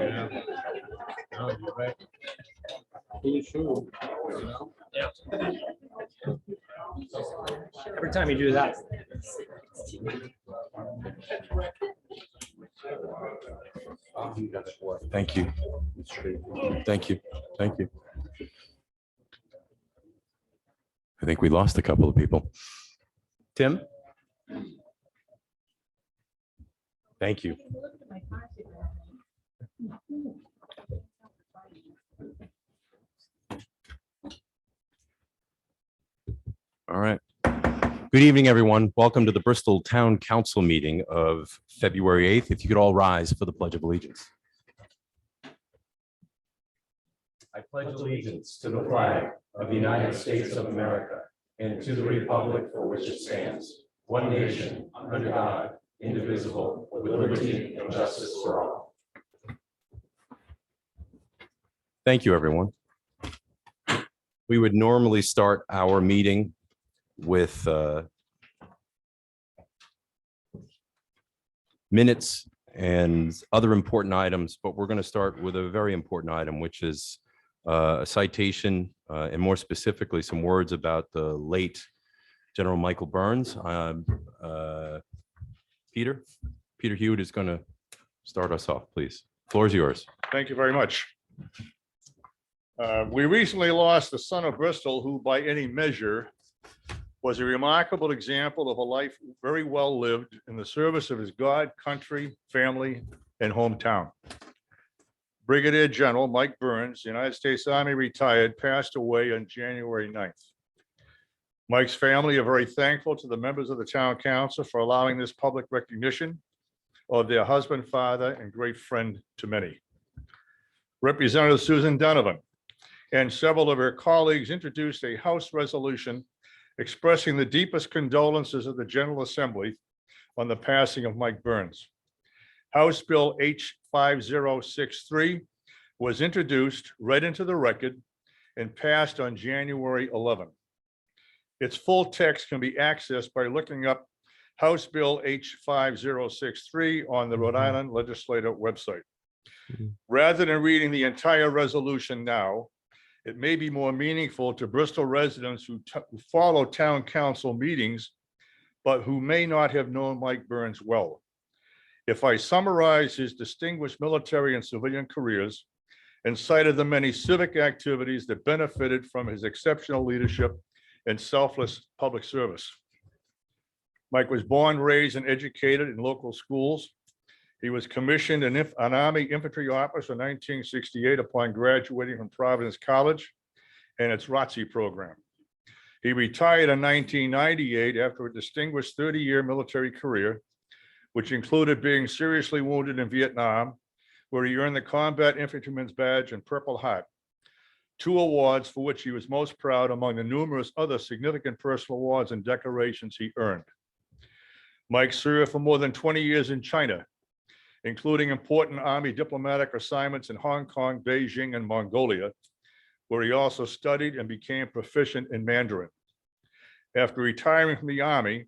Yeah. No, you're right. Who's who, you know? Yeah. Every time you do that. Thank you. Thank you. Thank you. I think we lost a couple of people. Tim? Thank you. All right. Good evening, everyone. Welcome to the Bristol Town Council meeting of February 8th. If you could all rise for the Pledge of Allegiance. I pledge allegiance to the flag of the United States of America and to the republic for which it stands, one nation, under God, indivisible, with liberty and justice for all. Thank you, everyone. We would normally start our meeting with minutes and other important items, but we're going to start with a very important item, which is a citation and more specifically some words about the late General Michael Burns. Peter Hewitt is going to start us off, please. Floor is yours. Thank you very much. We recently lost the son of Bristol, who by any measure was a remarkable example of a life very well lived in the service of his God, country, family, and hometown. Brigadier General Mike Burns, United States Army retired, passed away on January 9th. Mike's family are very thankful to the members of the town council for allowing this public recognition of their husband, father, and great friend to many. Representative Susan Donovan and several of her colleagues introduced a House resolution expressing the deepest condolences of the General Assembly on the passing of Mike Burns. House Bill H5063 was introduced, read into the record, and passed on January 11. Its full text can be accessed by looking up House Bill H5063 on the Rhode Island Legislative website. Rather than reading the entire resolution now, it may be more meaningful to Bristol residents who follow town council meetings, but who may not have known Mike Burns well. If I summarize his distinguished military and civilian careers and cited the many civic activities that benefited from his exceptional leadership and selfless public service. Mike was born, raised, and educated in local schools. He was commissioned an Army infantry officer in 1968 upon graduating from Providence College and its ROTC program. He retired in 1998 after a distinguished 30-year military career, which included being seriously wounded in Vietnam, where he earned the Combat Infantryman's Badge and Purple Heart, two awards for which he was most proud among the numerous other significant personal awards and decorations he earned. Mike served for more than 20 years in China, including important Army diplomatic assignments in Hong Kong, Beijing, and Mongolia, where he also studied and became proficient in Mandarin. After retiring from the Army,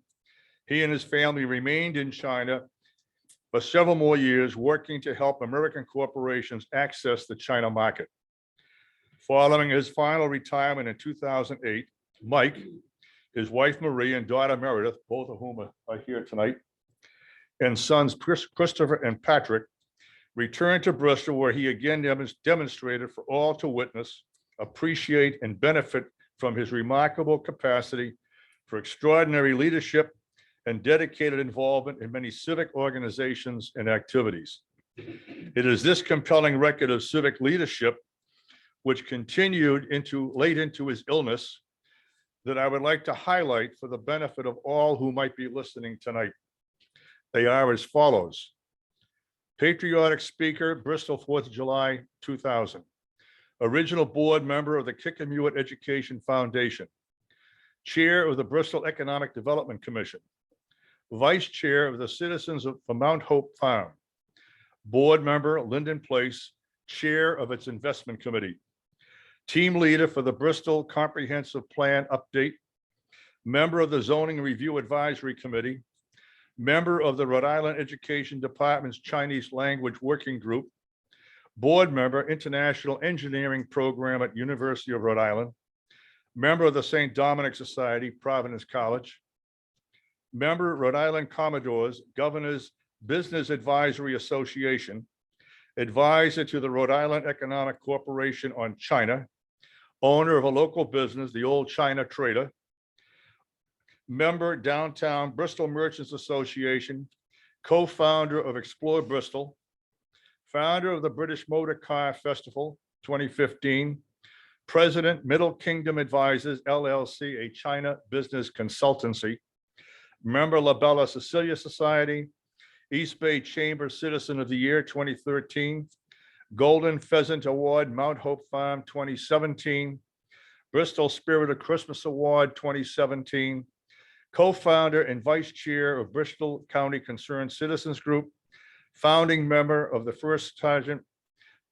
he and his family remained in China for several more years, working to help American corporations access the China market. Following his final retirement in 2008, Mike, his wife Marie, and daughter Meredith, both of whom are here tonight, and sons Christopher and Patrick, returned to Bristol, where he again demonstrated for all to witness, appreciate, and benefit from his remarkable capacity for extraordinary leadership and dedicated involvement in many civic organizations and activities. It is this compelling record of civic leadership, which continued late into his illness, that I would like to highlight for the benefit of all who might be listening tonight. They are as follows. Patriotic speaker, Bristol, 4th of July, 2000. Original board member of the Kickamuit Education Foundation. Chair of the Bristol Economic Development Commission. Vice chair of the Citizens for Mount Hope Farm. Board member, Linden Place, chair of its investment committee. Team leader for the Bristol Comprehensive Plan Update. Member of the Zoning Review Advisory Committee. Member of the Rhode Island Education Department's Chinese Language Working Group, board member, International Engineering Program at University of Rhode Island, member of the St. Dominic Society, Providence College, member, Rhode Island Commodores, Governor's Business Advisory Association, advisor to the Rhode Island Economic Corporation on China, owner of a local business, the Old China Trader, member, Downtown Bristol Merchants Association, co-founder of Explore Bristol, founder of the British Motor Car Festival 2015, president, Middle Kingdom Advisors LLC, a China business consultancy, member, La Bella Cecilia Society, East Bay Chamber Citizen of the Year 2013, Golden Pheasant Award, Mount Hope Farm 2017, Bristol Spirit of Christmas Award 2017, co-founder and vice chair of Bristol County Concerned Citizens Group, founding member of the First Sergeant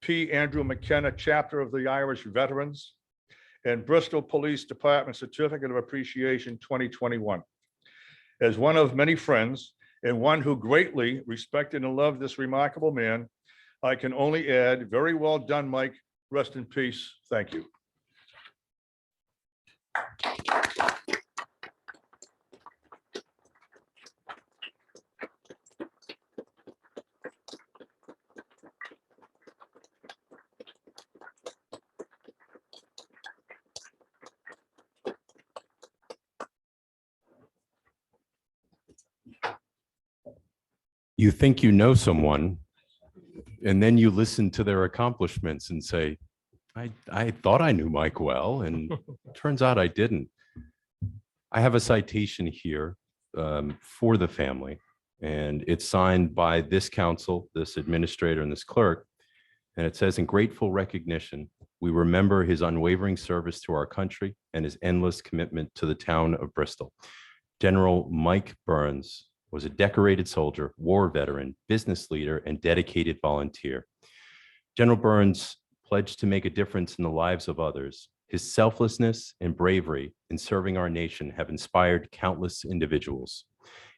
P. Andrew McKenna Chapter of the Irish Veterans, and Bristol Police Department Certificate of Appreciation 2021. As one of many friends and one who greatly respected and loved this remarkable man, I can only add, very well done, Mike. Rest in peace. Thank you. You think you know someone, and then you listen to their accomplishments and say, I thought I knew Mike well, and turns out I didn't. I have a citation here for the family, and it's signed by this council, this administrator, and this clerk. And it says, in grateful recognition, we remember his unwavering service to our country and his endless commitment to the town of Bristol. General Mike Burns was a decorated soldier, war veteran, business leader, and dedicated volunteer. General Burns pledged to make a difference in the lives of others. His selflessness and bravery in serving our nation have inspired countless individuals.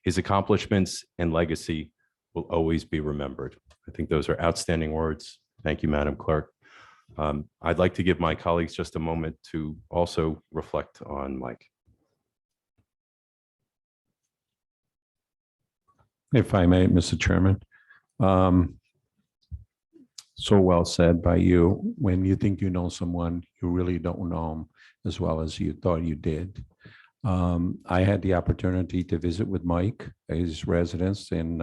His accomplishments and legacy will always be remembered. I think those are outstanding words. Thank you, Madam Clerk. I'd like to give my colleagues just a moment to also reflect on Mike. If I may, Mr. Chairman. So well said by you. When you think you know someone, you really don't know them as well as you thought you did. I had the opportunity to visit with Mike at his residence, and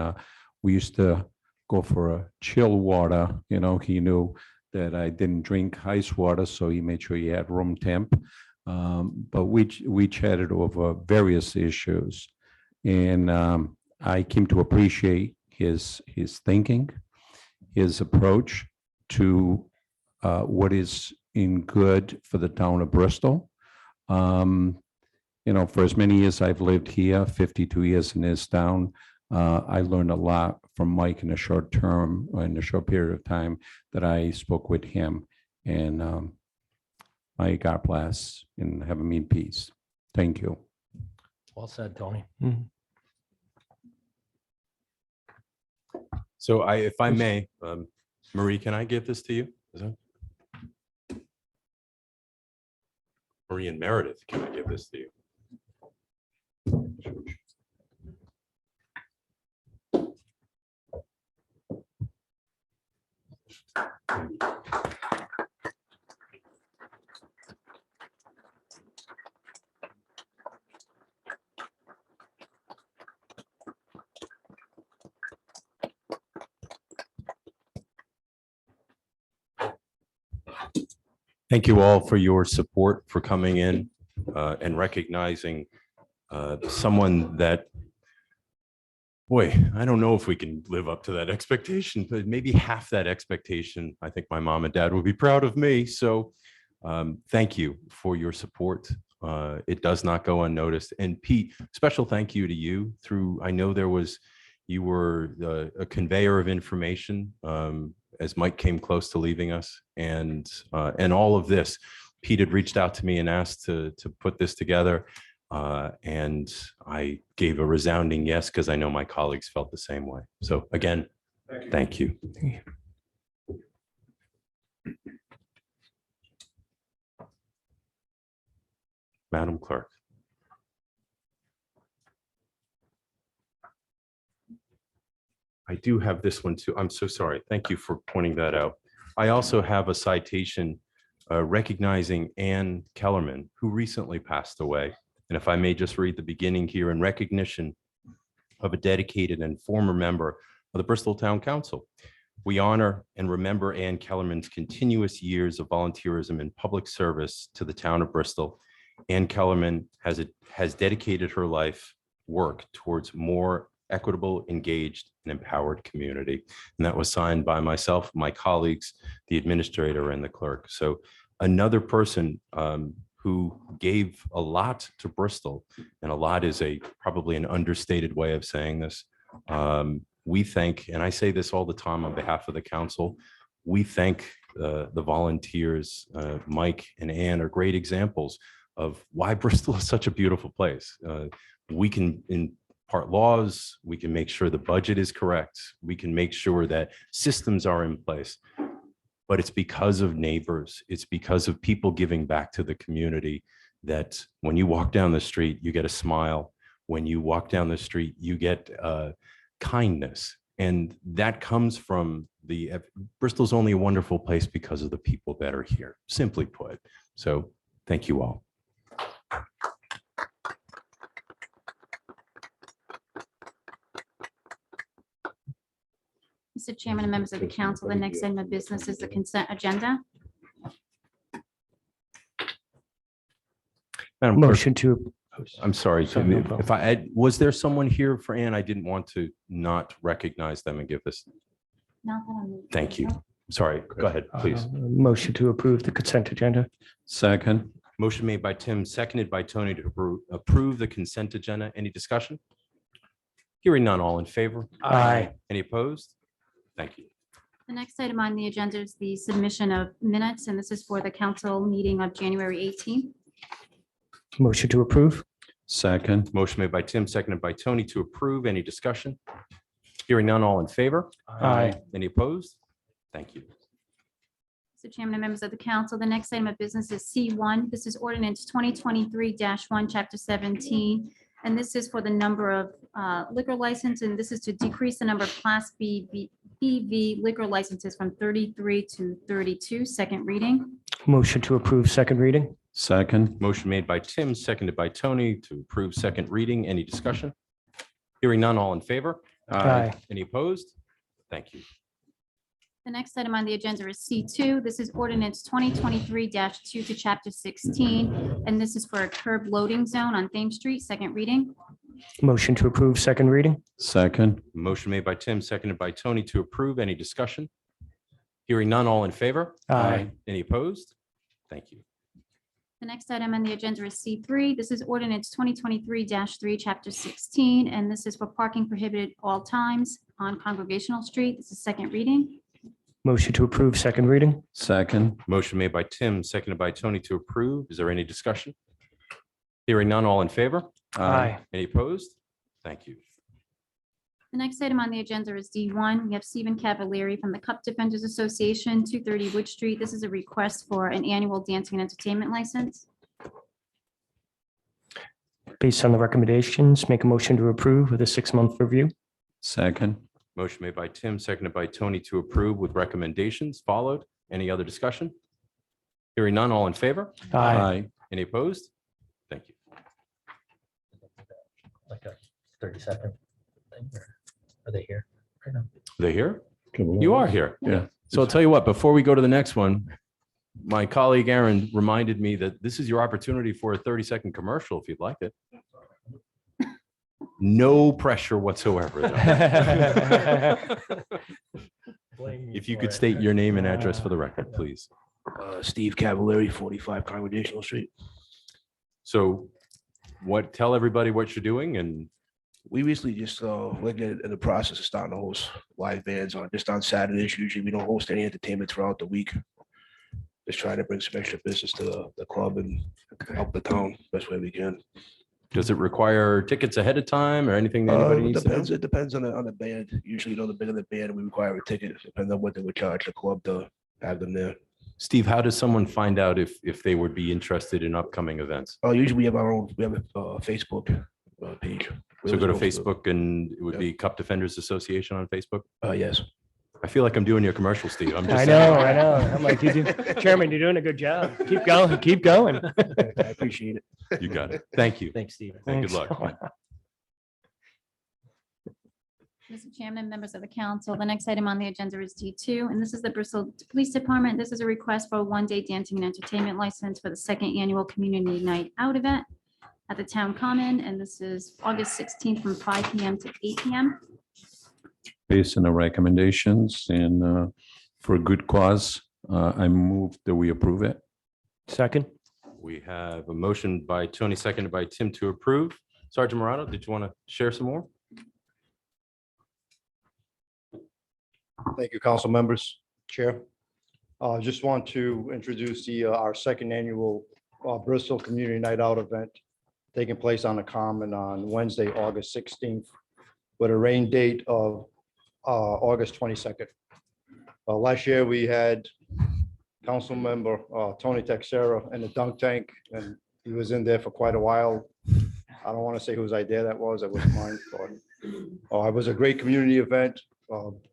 we used to go for a chill water. You know, he knew that I didn't drink ice water, so he made sure he had room temp. But we chatted over various issues, and I came to appreciate his thinking, his approach to what is in good for the town of Bristol. You know, for as many years I've lived here, 52 years in this town, I learned a lot from Mike in a short period of time that I spoke with him. And may God bless and have him in peace. Thank you. Well said, Tony. So if I may, Marie, can I give this to you? Marie and Meredith, can I give this to you? Thank you all for your support, for coming in and recognizing someone that, boy, I don't know if we can live up to that expectation, but maybe half that expectation. I think my mom and dad will be proud of me. So thank you for your support. It does not go unnoticed. And Pete, special thank you to you. I know you were a conveyor of information as Mike came close to leaving us, and all of this. Pete had reached out to me and asked to put this together, and I gave a resounding yes, because I know my colleagues felt the same way. So again, thank you. Madam Clerk. I do have this one too. I'm so sorry. Thank you for pointing that out. I also have a citation recognizing Ann Kellerman, who recently passed away. And if I may just read the beginning here, in recognition of a dedicated and former member of the Bristol Town Council. We honor and remember Ann Kellerman's continuous years of volunteerism and public service to the town of Bristol. Ann Kellerman has dedicated her life work towards more equitable, engaged, and empowered community. And that was signed by myself, my colleagues, the administrator, and the clerk. So another person who gave a lot to Bristol, and a lot is probably an understated way of saying this. We thank, and I say this all the time on behalf of the council, we thank the volunteers. Mike and Ann are great examples of why Bristol is such a beautiful place. We can impart laws, we can make sure the budget is correct, we can make sure that systems are in place. But it's because of neighbors, it's because of people giving back to the community that when you walk down the street, you get a smile. When you walk down the street, you get kindness. And that comes from Bristol's only a wonderful place because of the people that are here, simply put. So thank you all. Mr. Chairman and members of the council, the next item of business is the consent agenda. Madam Clerk, Motion to, I'm sorry, Sorry, no problem. was there someone here for Ann? I didn't want to not recognize them and give this. Not that I'm- Thank you. Sorry, go ahead, please. motion to approve the consent agenda. Second, Motion made by Tim, seconded by Tony to approve the consent agenda. Any discussion? Hearing none, all in favor? Aye. Any opposed? Thank you. The next item on the agenda is the submission of minutes, and this is for the council meeting of January 18th. Motion to approve. second, Motion made by Tim, seconded by Tony to approve. Any discussion? Hearing none, all in favor? Aye. Any opposed? Thank you. Mr. Chairman and members of the council, the next item of business is C1. This is ordinance 2023-1, chapter 17. And this is for the number of liquor license, and this is to decrease the number of Class BV liquor licenses from 33 to 32. Second reading. Motion to approve second reading. second, Motion made by Tim, seconded by Tony to approve second reading. Any discussion? Hearing none, all in favor? Aye. Any opposed? Thank you. The next item on the agenda is C2. This is ordinance 2023-2 to chapter 16. And this is for a curb loading zone on Thames Street. Second reading. Motion to approve second reading. second, Motion made by Tim, seconded by Tony to approve. Any discussion? Hearing none, all in favor? Aye. Any opposed? Thank you. The next item on the agenda is C3. This is ordinance 2023-3, chapter 16. And this is for parking prohibited all times on Congregational Street. This is second reading. Motion to approve second reading. second, Motion made by Tim, seconded by Tony to approve. Is there any discussion? Hearing none, all in favor? Aye. Any opposed? Thank you. The next item on the agenda is D1. We have Stephen Cavalieri from the Cup Defenders Association, 230 Wood Street. This is a request for an annual dancing and entertainment license. Based on the recommendations, make a motion to approve with a 6-month review. second, Motion made by Tim, seconded by Tony to approve with recommendations followed. Any other discussion? Hearing none, all in favor? Aye. Any opposed? Thank you. Like a 30-second thing, or are they here? right now? Are they here? You are here. Yeah. So I'll tell you what, before we go to the next one, my colleague Aaron reminded me that this is your opportunity for a 30-second commercial if you'd like it. No pressure whatsoever. though. If you could state your name and address for the record, please. Steve Cavalieri, 45 Congregational Street. So tell everybody what you're doing and We recently just we're in the process of starting to host live bands on Saturdays. Usually we don't host any entertainment throughout the week. Just trying to bring some extra business to the club and help the town best way we can. does it require tickets ahead of time or anything that anybody needs to know? It depends on the band. Usually, the bigger the band, we require a ticket. Depends on what they would charge the club to have them there. Steve, how does someone find out if they would be interested in upcoming events? Usually we have a Facebook page. We So go to always post Facebook and it would be Cup Defenders Association on Facebook. Yes. I feel like I'm doing your commercial, Steve. I'm just I saying. know, I know. I'm like, Chairman, you're doing a good job. Keep going, keep going. I appreciate it. You got it. Thank you. Thanks, Steve. And good Thanks. luck. Mr. Chairman, members of the council, the next item on the agenda is D2, and this is the Bristol Police Department. This is a request for a one-day dancing and entertainment license for the second annual Community Night Out event at the Town Common, and this is August 16th from 5 PM to 8 PM. Based on the recommendations and for a good cause, I move that we approve it. Second, We have a motion by Tony, seconded by Tim to approve. Sergeant Morano, did you want to share some more? Thank you, council members, Chair. Just want to introduce our second annual Bristol Community Night Out event taking place on the Common on Wednesday, August 16th, with a rain date of August 22nd. Last year, we had council member Tony Texera in the dunk tank, and he was in there for quite a while. I don't want to say whose idea that was. It was mine. But it was a great community event.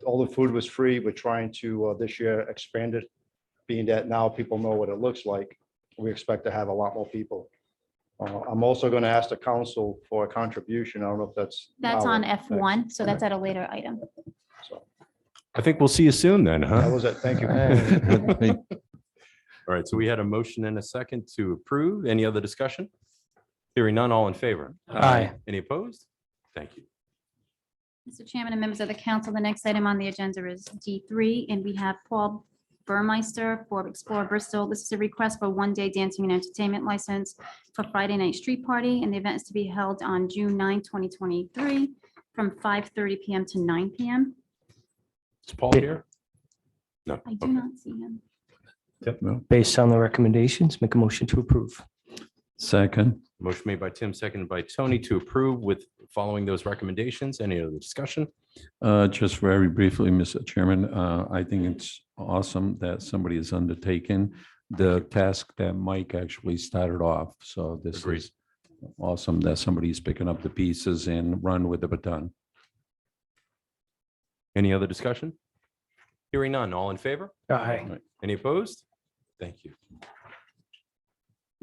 All the food was free. We're trying to this year expand it, being that now people know what it looks like. We expect to have a lot more people. I'm also going to ask the council for a contribution. I don't know if that's. That's now on or next. F1, so that's at a later item. So I think we'll see you soon then, that huh? was it. Thank you. All right, so we had a motion and a second to approve. Any other discussion? Hearing none, all in favor? Aye. Any opposed? Thank you. Mr. Chairman and members of the council, the next item on the agenda is D3, and we have Paul Burmeister for Explore Bristol. This is a request for one-day dancing and entertainment license for Friday Night Street Party, and the event is to be held on June 9, 2023, from 5:30 PM to 9 PM. Is Paul here? No. I do Okay. not see him. based on the recommendations, make a motion to approve. Second, Motion made by Tim, seconded by Tony to approve with following those recommendations. Any other discussion? just very briefly, Mr. Chairman, I think it's awesome that somebody is undertaking the task that Mike actually started off. So this Agreed. is awesome that somebody's picking up the pieces and run with the baton. Any other discussion? Hearing none, all in favor? Aye. Any opposed? Thank you.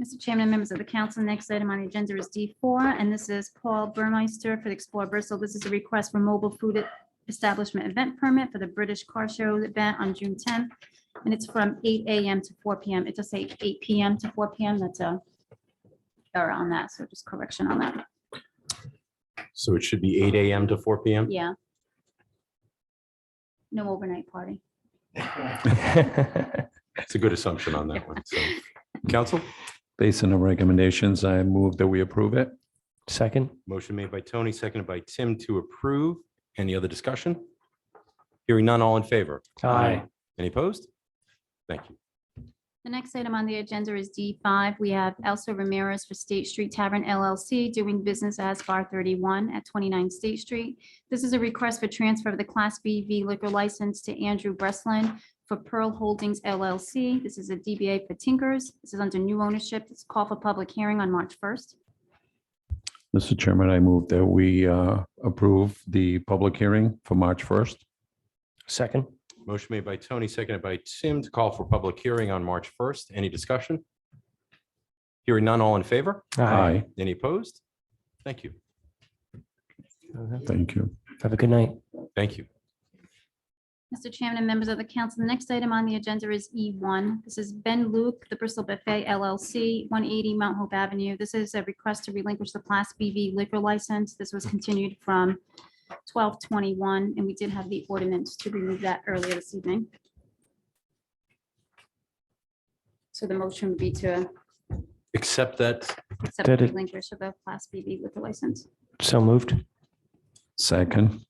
Mr. Chairman and members of the council, the next item on the agenda is D4, and this is Paul Burmeister for the Explore Bristol. This is a request for mobile food establishment event permit for the British Car Show event on June 10th, and it's from 8 AM to 4 PM. It does say 8 PM to 4 PM. That's a error on that, so just correction on that. So it should be 8 AM to 4 PM? Yeah. No overnight party. It's a good assumption on that one. So, council, Based on the recommendations, I move that we approve it. Second, motion made by Tony, seconded by Tim to approve. Any other discussion? Hearing none, all in favor? aye. Any opposed? Thank you. The next item on the agenda is D5. We have Elsa Ramirez for State Street Tavern LLC doing business as Bar 31 at 29 State Street. This is a request for transfer of the Class BV liquor license to Andrew Breslin for Pearl Holdings LLC. This is a DBA for Tinkers. This is under new ownership. It's called for public hearing on March 1st. Mr. Chairman, I move that we approve the public hearing for March 1st. Second, Motion made by Tony, seconded by Tim to call for public hearing on March 1st. Any discussion? Hearing none, all in favor? Aye. Any opposed? Thank you. Thank you. have a good night. Thank you. Mr. Chairman and members of the council, the next item on the agenda is E1. This is Ben Luke, the Bristol Buffet LLC, 180 Mount Hope Avenue. This is a request to relinquish the Class BV liquor license. This was continued from 12/21, and we did have the ordinance to remove that earlier this evening. So the motion would be to Accept that. accept Did the it- relinquish of the Class BV liquor license. So moved. Second,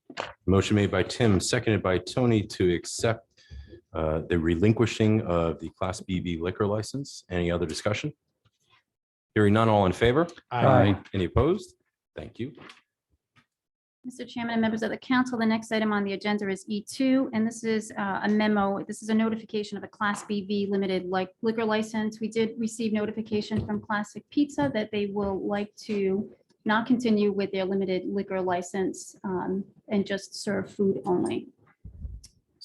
Motion made by Tim, seconded by Tony to accept the relinquishing of the Class BV liquor license. Any other discussion? Hearing none, all in favor? Aye. Any opposed? Thank you. Mr. Chairman and members of the council, the next item on the agenda is E2, and this is a memo. This is a notification of a Class BV limited liquor license. We did receive notification from Classic Pizza that they will like to not continue with their limited liquor license and just serve food only.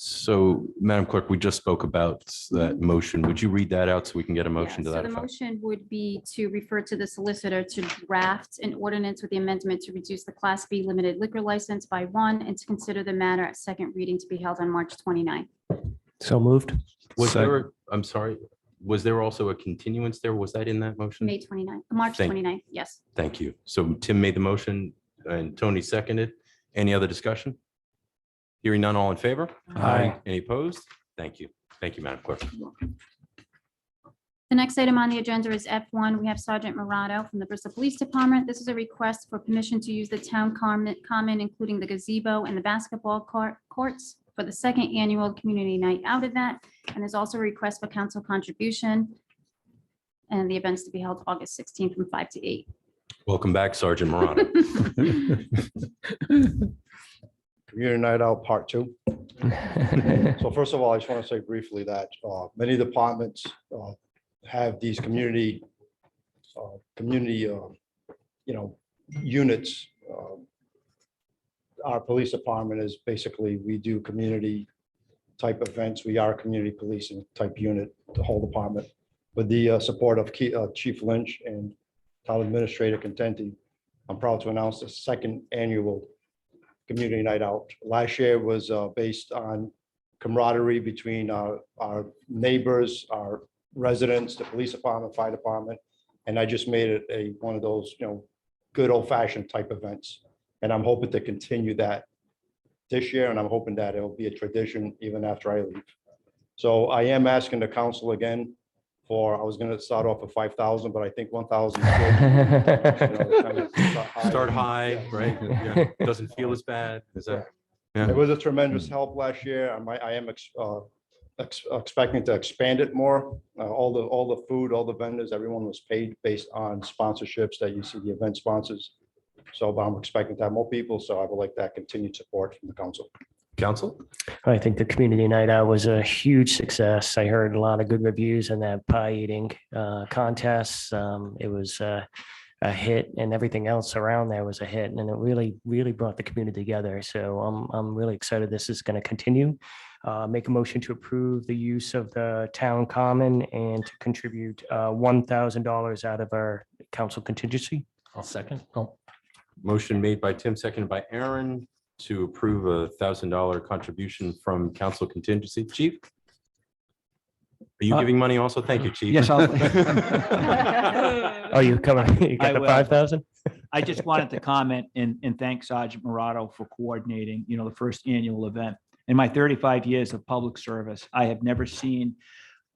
So, Madam Clerk, we just spoke about that motion. Would you read that out so we can get a motion to Yeah, that so the effect? motion would be to refer to the solicitor to draft an ordinance with the amendment to reduce the Class B limited liquor license by one and to consider the matter at second reading to be held on March 29th. So moved. Was there, I'm sorry, was there also a continuance there? Was that in that motion? May 29th, March Thank- 29th, yes. Thank you. So Tim made the motion and Tony seconded. Any other discussion? Hearing none, all in favor? Aye. Any opposed? Thank you. Thank you, Madam Clerk. The next item on the agenda is F1. We have Sergeant Morado from the Bristol Police Department. This is a request for permission to use the town common, including the gazebo and the basketball courts for the second annual Community Night Out event. And there's also a request for council contribution. And the event's to be held August 16th from 5 to 8. Welcome back, Sergeant Morano. Community Night Out Part 2. So first of all, I just want to say briefly that many departments have these community units. Our police department is basically, we do community type events. We are a community policing type unit, the whole department. With the support of Chief Lynch and Town Administrator Contenti, I'm proud to announce the second annual Community Night Out. Last year was based on camaraderie between our neighbors, our residents, the police department, fire department. And I just made it one of those, good old fashioned type events. And I'm hoping to continue that this year. And I'm hoping that it'll be a tradition even after I leave. So I am asking the council again I was going to start off with 5,000, but I think 1,000. Start high, right? Yeah. Doesn't feel as bad. Is that? It was a tremendous help last year. I am expecting to expand it more. All the food, all the vendors, everyone was paid based on sponsorships that you see the event sponsors. So but I'm expecting to have more people. So I would like that continued support from the council. Council? I think the community night out was a huge success. I heard a lot of good reviews on that pie eating contest. It was a hit, and everything else around there was a hit, and it really brought the community together. So I'm really excited this is going to continue. Make a motion to approve the use of the town common and to contribute $1,000 out of our council contingency. I'll second. Motion made by Tim, seconded by Aaron to approve $1,000 contribution from council contingency. Chief? Are you giving money also? Thank you, Chief. Yes, Oh, you coming? You I got the will. 5,000? I just wanted to comment and thank Sergeant Morado for coordinating, the first annual event. In my 35 years of public service, I have never seen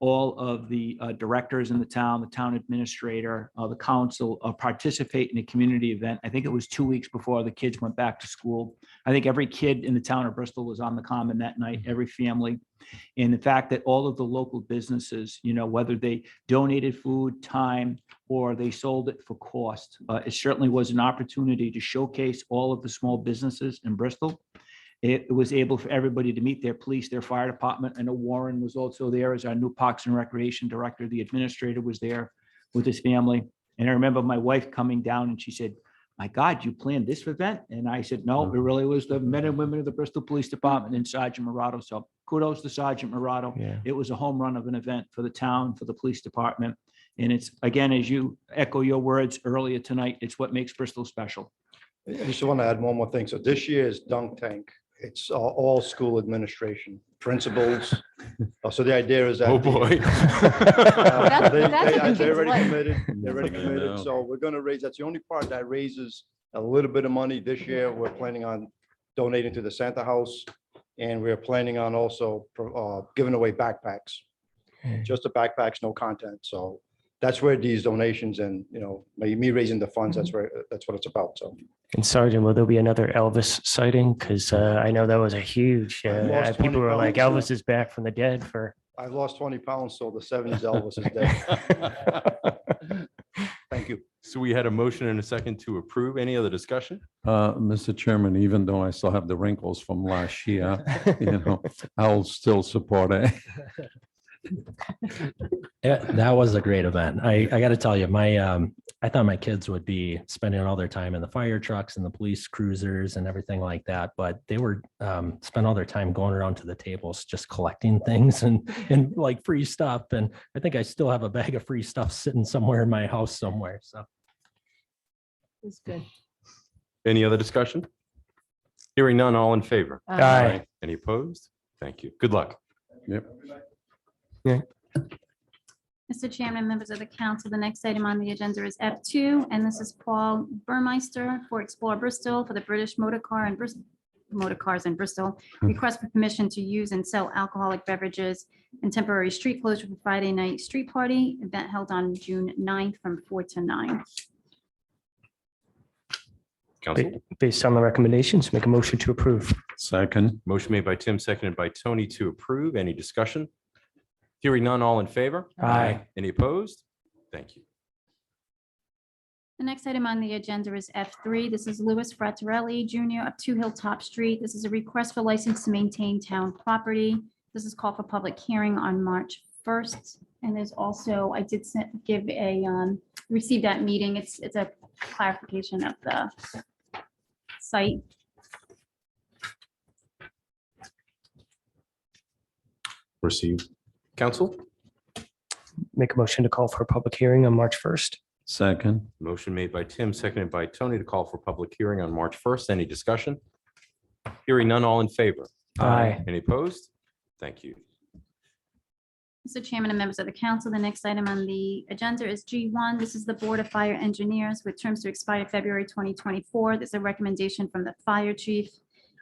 all of the directors in the town administrator, the council participate in a community event. I think it was 2 weeks before the kids went back to school. I think every kid in the town of Bristol was on the common that night, every family. And the fact that all of the local businesses, whether they donated food, time, or they sold it for cost, it certainly was an opportunity to showcase all of the small businesses in Bristol. It was able for everybody to meet their police, their fire department. I know Warren was also there as our new Parks and Recreation Director. The administrator was there with his family. And I remember my wife coming down and she said, "My God, you planned this event?" And I said, "No, it really was the men and women of the Bristol Police Department and Sergeant Morado." So kudos to Sergeant Morado. Yeah. It was a home run of an event for the town, for the police department. And it's, again, as you echo your words earlier tonight, it's what makes Bristol special. I just want to add one more thing. So this year's dunk tank, it's all school administration, principals. So the idea is that. Oh, boy. They're already committed. They're already committed. So we're going to raise, that's the only part that raises a little bit of money this year. We're planning on donating to the Santa House. And we're planning on also giving away backpacks. Just the backpacks, no content. So that's where these donations and, me raising the funds, that's what it's about. So. And Sergeant, will there be another Elvis sighting? Because I know that was a huge, lost 20 people were like, pounds. Elvis is back from the dead for. I've lost 20 pounds, so the 70s Elvis is dead. Thank you. So we had a motion and a second to approve. Any other discussion? Mr. Chairman, even though I still have the wrinkles from last year, I'll still support it. Yeah, that was a great event. I got to tell you, I thought my kids would be spending all their time in the fire trucks and the police cruisers and everything like that, but they were spent all their time going around to the tables, just collecting things and like free stuff. And I think I still have a bag of free stuff sitting somewhere in my house somewhere. So it's good. Any other discussion? Hearing none, all in favor? Aye. Any opposed? Thank you. Good luck. Yep. Mr. Chairman, members of the council, the next item on the agenda is F2, and this is Paul Burmeister for Explore Bristol for the British Motor Cars in Bristol. Request for permission to use and sell alcoholic beverages and temporary street closure for Friday night street party event held on June 9th from 4 to 9. Council, Based on the recommendations, make a motion to approve. Second, motion made by Tim, seconded by Tony to approve. Any discussion? Hearing none, all in favor? Aye. Any opposed? Thank you. The next item on the agenda is F3. This is Louis Frattarelli Jr. of 2 Hilltop Street. This is a request for license to maintain town property. This is called for public hearing on March 1st. And there's also, I did give a, received that meeting. It's a clarification of the site. Received. Council, Make a motion to call for a public hearing on March 1st. second, motion made by Tim, seconded by Tony to call for public hearing on March 1st. Any discussion? Hearing none, all in favor? Aye. Any opposed? Thank you. Mr. Chairman and members of the council, the next item on the agenda is G1. This is the Board of Fire Engineers with terms to expire February 2024. There's a recommendation from the fire chief.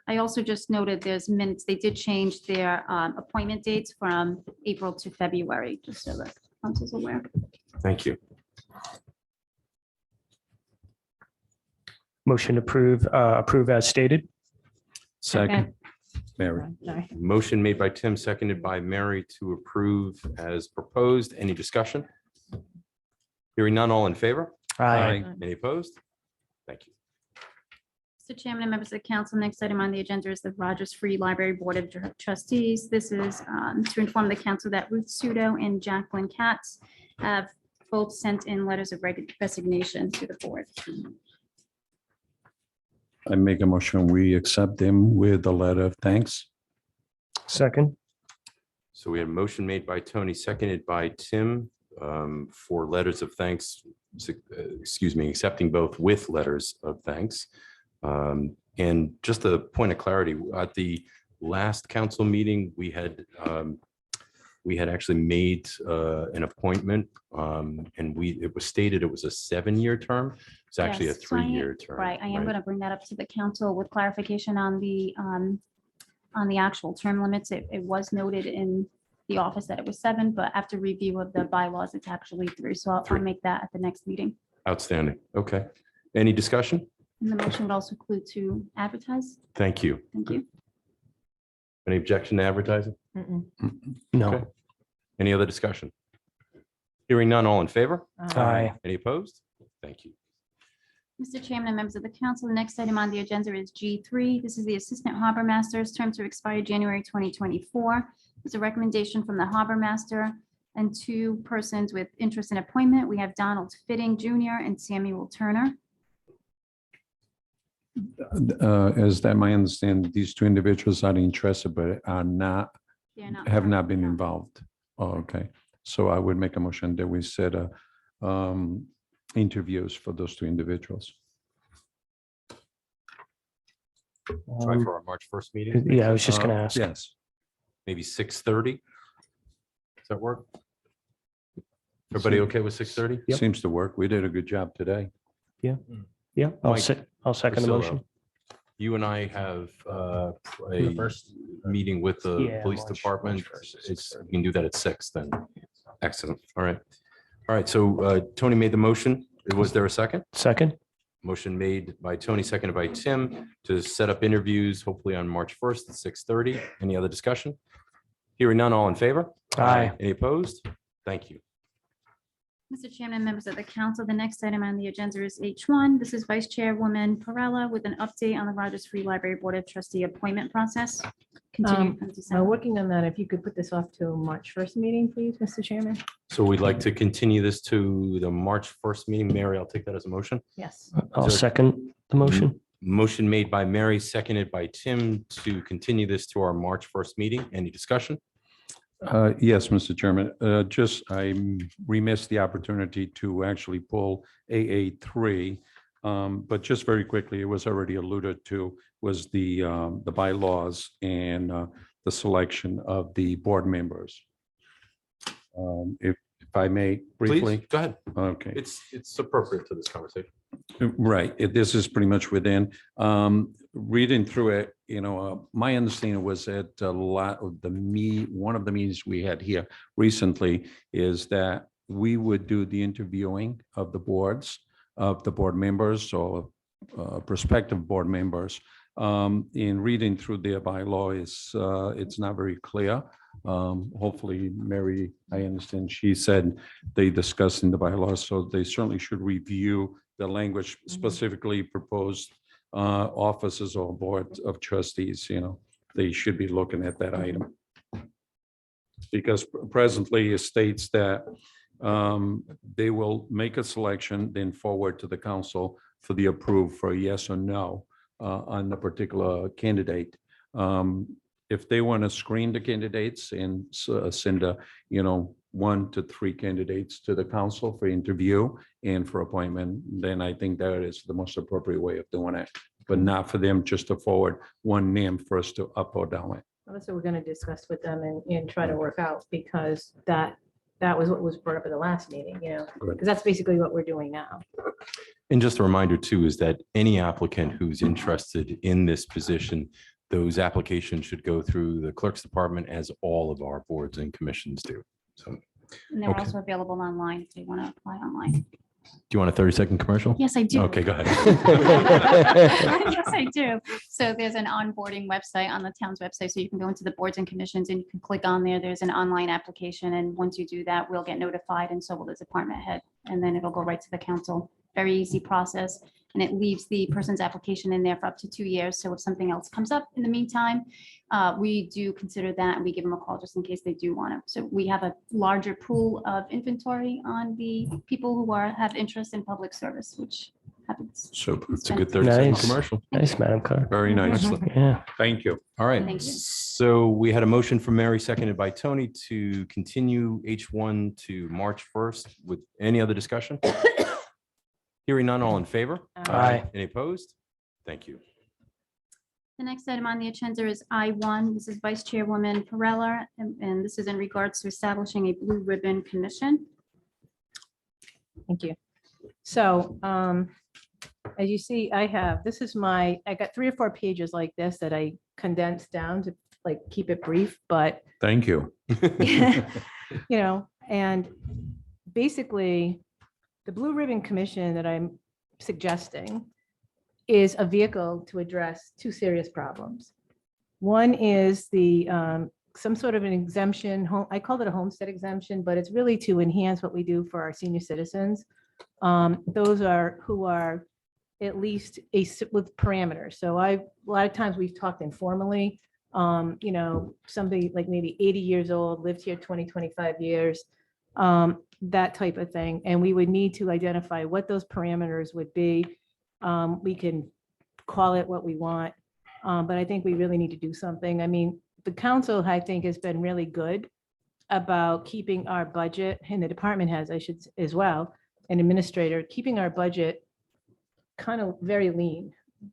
I also just noted there's minutes. They did change their appointment dates from April to February, just so the council's aware. Thank you. Motion to approve as stated. second, Mary. Motion made by Tim, seconded by Mary to approve as proposed. Any discussion? Hearing none, all in favor? Aye. Any opposed? Thank you. Mr. Chairman and members of the council, next item on the agenda is the Rogers Free Library Board of Trustees. This is to inform the council that Ruth Sudo and Jacqueline Katz have both sent in letters of resignation to the board. I make a motion, we accept them with a letter of thanks. Second. So we had a motion made by Tony, seconded by Tim for letters of thanks, accepting both with letters of thanks. And just a point of clarity, at the last council meeting, we had actually made an appointment and it was stated it was a 7-year term. It's actually a Yes, so I am- 3-year term. Right, I am going to bring that up to the council with clarification on the actual term limits. It was noted in the office that it was 7, but after review of the bylaws, it's actually 3. So I'll 3. make that at the next meeting. Outstanding. Okay. Any discussion? And the motion would also include to advertise. Thank you. Thank you. Any objection to advertising? No. Okay. Any other discussion? Hearing none, all in favor? Aye. Any opposed? Thank you. Mr. Chairman and members of the council, the next item on the agenda is G3. This is the Assistant Harbor Master's term to expire January 2024. There's a recommendation from the Harbor Master and 2 persons with interest in appointment. We have Donald Fitting Jr. and Samuel Turner. Is that my understanding, these 2 individuals are interested, but are not, They're not have not been no. involved. Oh, okay. So I would make a motion that we set interviews for those 2 individuals. Try for our March 1st meeting, Yeah, I was just going to ask. Yes. maybe 6:30. Does that work? Everybody okay with 6:30? Yep. Seems to work. We did a good job today. Yeah, Mike, I'll second the Priscilla, motion. You and I have The a first. meeting with the Yeah, police March department. 1st at It's, 6:30. we can do that at 6 then. Excellent. All right. All right. So Tony made the motion. Was there a second? Second. Motion made by Tony, seconded by Tim to set up interviews, hopefully on March 1st at 6:30. Any other discussion? Hearing none, all in favor? Aye. Any opposed? Thank you. Mr. Chairman, members of the council, the next item on the agenda is H1. This is Vice Chairwoman Perella with an update on the Rogers Free Library Board of Trustee appointment process. Continued from December. Working on that, if you could put this off to March 1st meeting, please, Mr. Chairman? So we'd like to continue this to the March 1st meeting. Mary, I'll take that as a motion. Yes. I'll second the motion. Motion made by Mary, seconded by Tim to continue this to our March 1st meeting. Any discussion? Yes, Mr. Chairman, I missed the opportunity to actually pull AA3. But just very quickly, it was already alluded to, was the bylaws and the selection of the board members. If I may briefly. Please, go ahead. Okay. It's appropriate to this conversation. Right. This is pretty much within. Reading through it, my understanding was that a lot of one of the meetings we had here recently is that we would do the interviewing of the boards, of the board members or prospective board members. In reading through their bylaw, it's not very clear. Hopefully, Mary, I understand she said they discussed in the bylaws, so they certainly should review the language specifically proposed offices or board of trustees, they should be looking at that item. Because presently it states that they will make a selection, then forward to the council for the approve for a yes or no on the particular candidate. If they want to screen the candidates and send 1 to 3 candidates to the council for interview and for appointment, then I think that is the most appropriate way of doing it, but not for them just to forward one name for us to up or down it. That's what we're going to discuss with them and try to work out, because that was what was brought up at the last meeting, because that's basically what we're doing now. And just a reminder too, is that any applicant who's interested in this position, those applications should go through the clerk's department, as all of our boards and commissions do. So, And they're okay. also available online if they want to apply online. Do you want a 30-second commercial? Yes, I do. Okay, go ahead. Yes, I do. So there's an onboarding website on the town's website, so you can go into the boards and commissions and you can click on there. There's an online application, and once you do that, we'll get notified, and so will the department head, and then it'll go right to the council. Very easy process, and it leaves the person's application in there for up to 2 years. So if something else comes up in the meantime, we do consider that, and we give them a call just in case they do want to. So we have a larger pool of inventory on the people who have interest in public service, which happens. So it's a good 30-second Nice. commercial. Nice, Madam Clerk. Very nice. Yeah. Thank you. All right. Thank you. So we had a motion from Mary, seconded by Tony, to continue H1 to March 1st with any other discussion? Hearing none, all in favor? Aye. Any opposed? Thank you. The next item on the agenda is I1. This is Vice Chairwoman Perella, and this is in regards to establishing a blue ribbon commission. Thank you. So as you see, I got 3 or 4 pages like this that I condensed down to keep it brief, but Thank you. and basically the Blue Ribbon Commission that I'm suggesting is a vehicle to address 2 serious problems. One is some sort of an exemption, I called it a homestead exemption, but it's really to enhance what we do for our senior citizens. Those who are at least with parameters. So a lot of times we've talked informally, somebody like maybe 80 years old, lived here 20, 25 years, that type of thing. And we would need to identify what those parameters would be. We can call it what we want, but I think we really need to do something. I mean, the council, I think, has been really good about keeping our budget, and the department has, I should as well, an administrator, keeping our budget kind of very lean.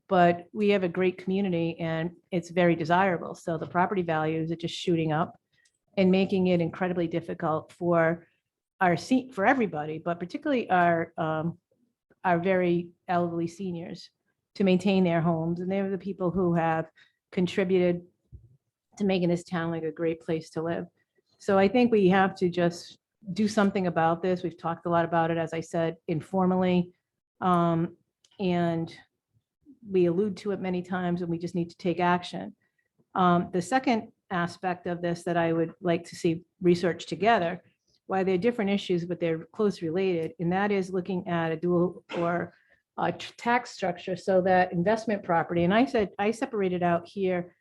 But we have a great community and it's very desirable. So the property values are just shooting up and making it incredibly difficult for for everybody, but particularly our very elderly seniors to maintain their homes. And they're the people who have contributed to making this town like a great place to live. So I think we have to just do something about this. We've talked a lot about it, as I said, informally. And we allude to it many times, and we just need to take action. The second aspect of this that I would like to see research together why they're different issues, but they're close related. And that is looking at a dual or tax structure so that investment property, and I said, I separated out here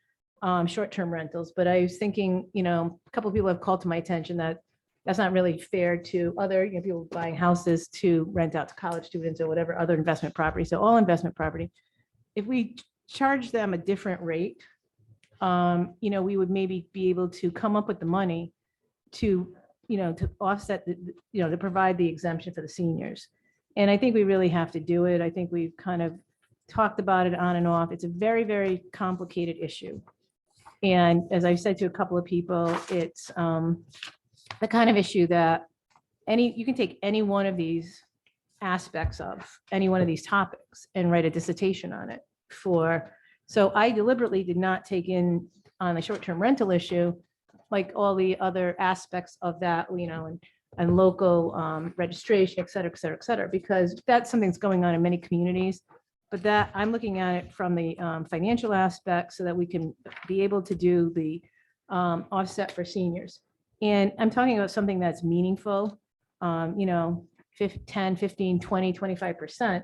short-term rentals, but I was thinking, a couple of people have called to my attention that that's not really fair to other, people buying houses to rent out to college students or whatever other investment property. So all investment property, if we charge them a different rate, we would maybe be able to come up with the money to, to offset to provide the exemption for the seniors. And I think we really have to do it. I think we've kind of talked about it on and off. It's a very, very complicated issue. And as I've said to a couple of people, it's the kind of issue that you can take any one of these aspects of any one of these topics and write a dissertation on it so I deliberately did not take in on the short-term rental issue, like all the other aspects of that, and local registration, et cetera, et cetera, et cetera, because that's something that's going on in many communities. But that I'm looking at it from the financial aspect so that we can be able to do the offset for seniors. And I'm talking about something that's meaningful, 10, 15, 20, 25%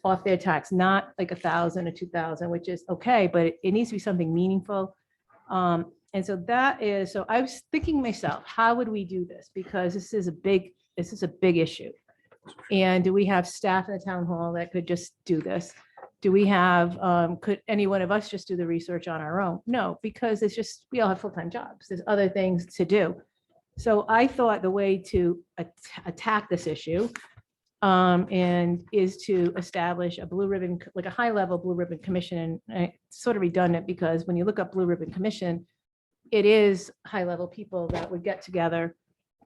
off their tax, not like 1,000 or 2,000, which is okay, but it needs to be something meaningful. And so so I was thinking myself, how would we do this? Because this is a big issue. And do we have staff in the town hall that could just do this? Do we have, could any one of us just do the research on our own? No, because we all have full-time jobs. There's other things to do. So I thought the way to attack this issue and is to establish a blue ribbon, like a high-level blue ribbon commission. And it's sort of redundant because when you look up blue ribbon commission, it is high-level people that would get together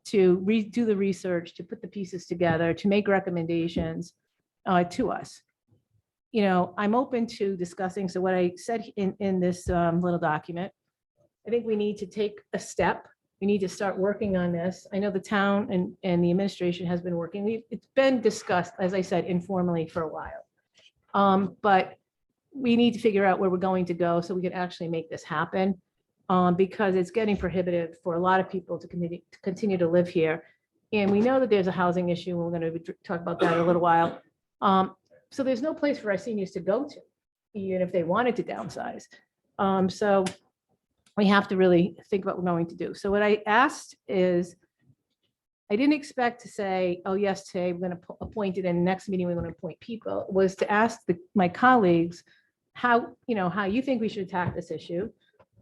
to redo the research, to put the pieces together, to make recommendations to us. I'm open to discussing. So what I said in this little document, I think we need to take a step. We need to start working on this. I know the town and the administration has been working. It's been discussed, as I said, informally for a while. But we need to figure out where we're going to go so we can actually make this happen. Because it's getting prohibitive for a lot of people to continue to live here. And we know that there's a housing issue, and we're going to talk about that in a little while. So there's no place for our seniors to go to, even if they wanted to downsize. So we have to really think about what we're going to do. So what I asked is, I didn't expect to say, oh, yes, today we're going to appoint it, and next meeting we're going to appoint people, was to ask my colleagues how you think we should attack this issue.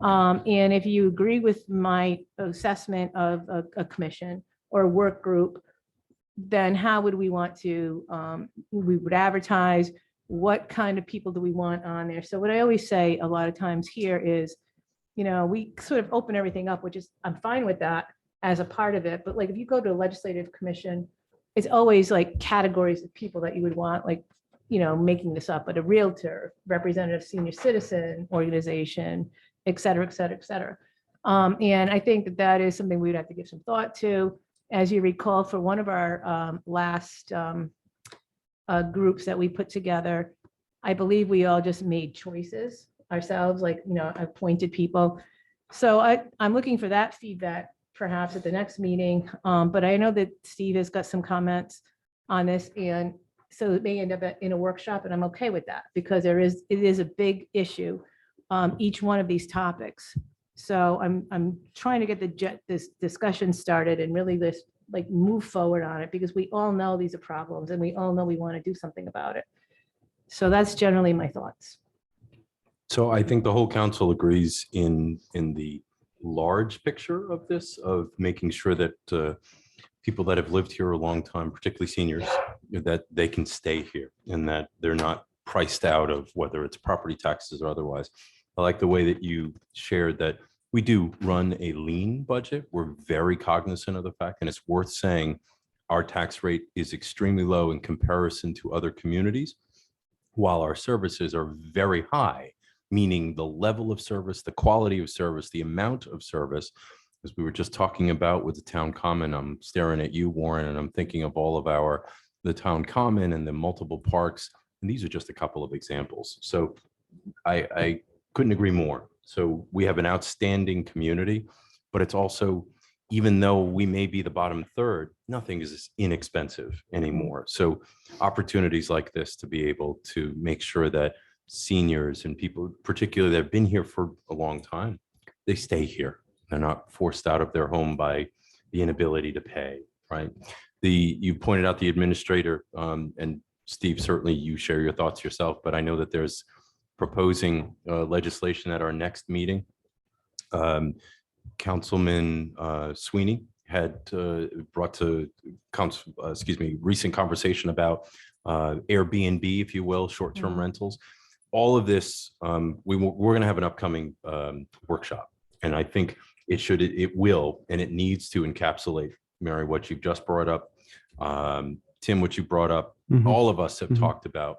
And if you agree with my assessment of a commission or a work group, then how would we want to, we would advertise, what kind of people do we want on there? So what I always say a lot of times here is, we sort of open everything up, which is, I'm fine with that as a part of it. But like, if you go to a legislative commission, it's always like categories of people that you would want, like, making this up, but a realtor, representative, senior citizen organization, et cetera, et cetera, et cetera. And I think that is something we'd have to give some thought to. As you recall, for one of our last groups that we put together, I believe we all just made choices ourselves, like, appointed people. So I'm looking for that feedback perhaps at the next meeting. But I know that Steve has got some comments on this, and so it may end up in a workshop, and I'm okay with that because it is a big issue, each one of these topics. So I'm trying to get this discussion started and really move forward on it, because we all know these are problems and we all know we want to do something about it. So that's generally my thoughts. So I think the whole council agrees in the large picture of this, of making sure that people that have lived here a long time, particularly seniors, that they can stay here and that they're not priced out of whether it's property taxes or otherwise. I like the way that you shared that we do run a lean budget. We're very cognizant of the fact, and it's worth saying our tax rate is extremely low in comparison to other communities, while our services are very high, meaning the level of service, the quality of service, the amount of service. As we were just talking about with the town common, I'm staring at you, Warren, and I'm thinking of all of the town common and the multiple parks. And these are just a couple of examples. So I couldn't agree more. So we have an outstanding community, but it's also even though we may be the bottom third, nothing is inexpensive anymore. So opportunities like this to be able to make sure that seniors and people, particularly that have been here for a long time, they stay here. They're not forced out of their home by the inability to pay, right? You pointed out the administrator, and Steve, certainly you share your thoughts yourself, but I know that there's proposing legislation at our next meeting. Councilman Sweeney had brought to recent conversation about Airbnb, if you will, short-term rentals. All of this, we're going to have an upcoming workshop, and I think it will, and it needs to encapsulate, Mary, what you've just brought up, Tim, what you brought up. All of us have talked about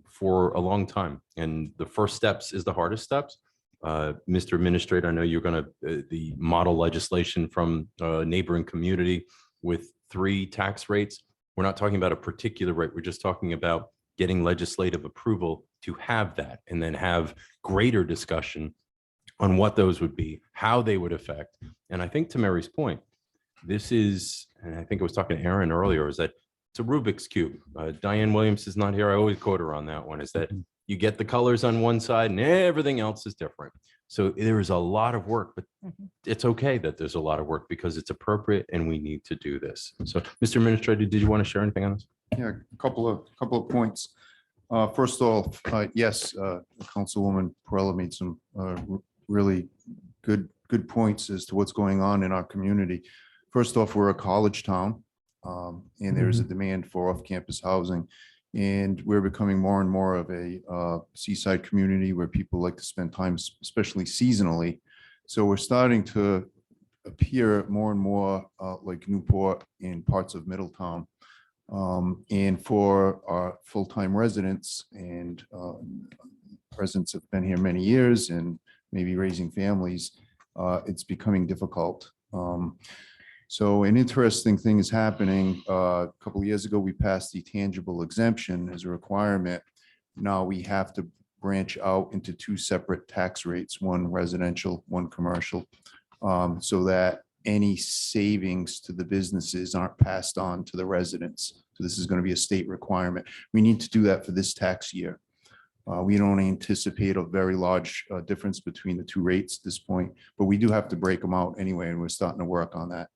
for a long time, and the first steps is the hardest steps. Mr. Administrator, I know you're going to, the model legislation from a neighboring community with 3 tax rates. We're not talking about a particular rate. We're just talking about getting legislative approval to have that, and then have greater discussion on what those would be, how they would affect. And I think to Mary's point, this is, and I think I was talking to Aaron earlier, is that it's a Rubik's Cube. Diane Williams is not here. I always quote her on that one, is that you get the colors on one side and everything else is different. So there is a lot of work, but it's okay that there's a lot of work because it's appropriate and we need to do this. So, Mr. Administrator, did you want to share anything on this? Yeah, a couple of points. First off, yes, Councilwoman Perella made some really good points as to what's going on in our community. First off, we're a college town, and there's a demand for off-campus housing. And we're becoming more and more of a seaside community where people like to spend time, especially seasonally. So we're starting to appear more and more like Newport and parts of Middletown. And for our full-time residents and residents have been here many years and maybe raising families, it's becoming difficult. So an interesting thing is happening. A couple of years ago, we passed the tangible exemption as a requirement. Now we have to branch out into 2 separate tax rates, one residential, one commercial, so that any savings to the businesses aren't passed on to the residents. So this is going to be a state requirement. We need to do that for this tax year. We don't anticipate a very large difference between the 2 rates at this point, but we do have to break them out anyway, and we're starting to work on that.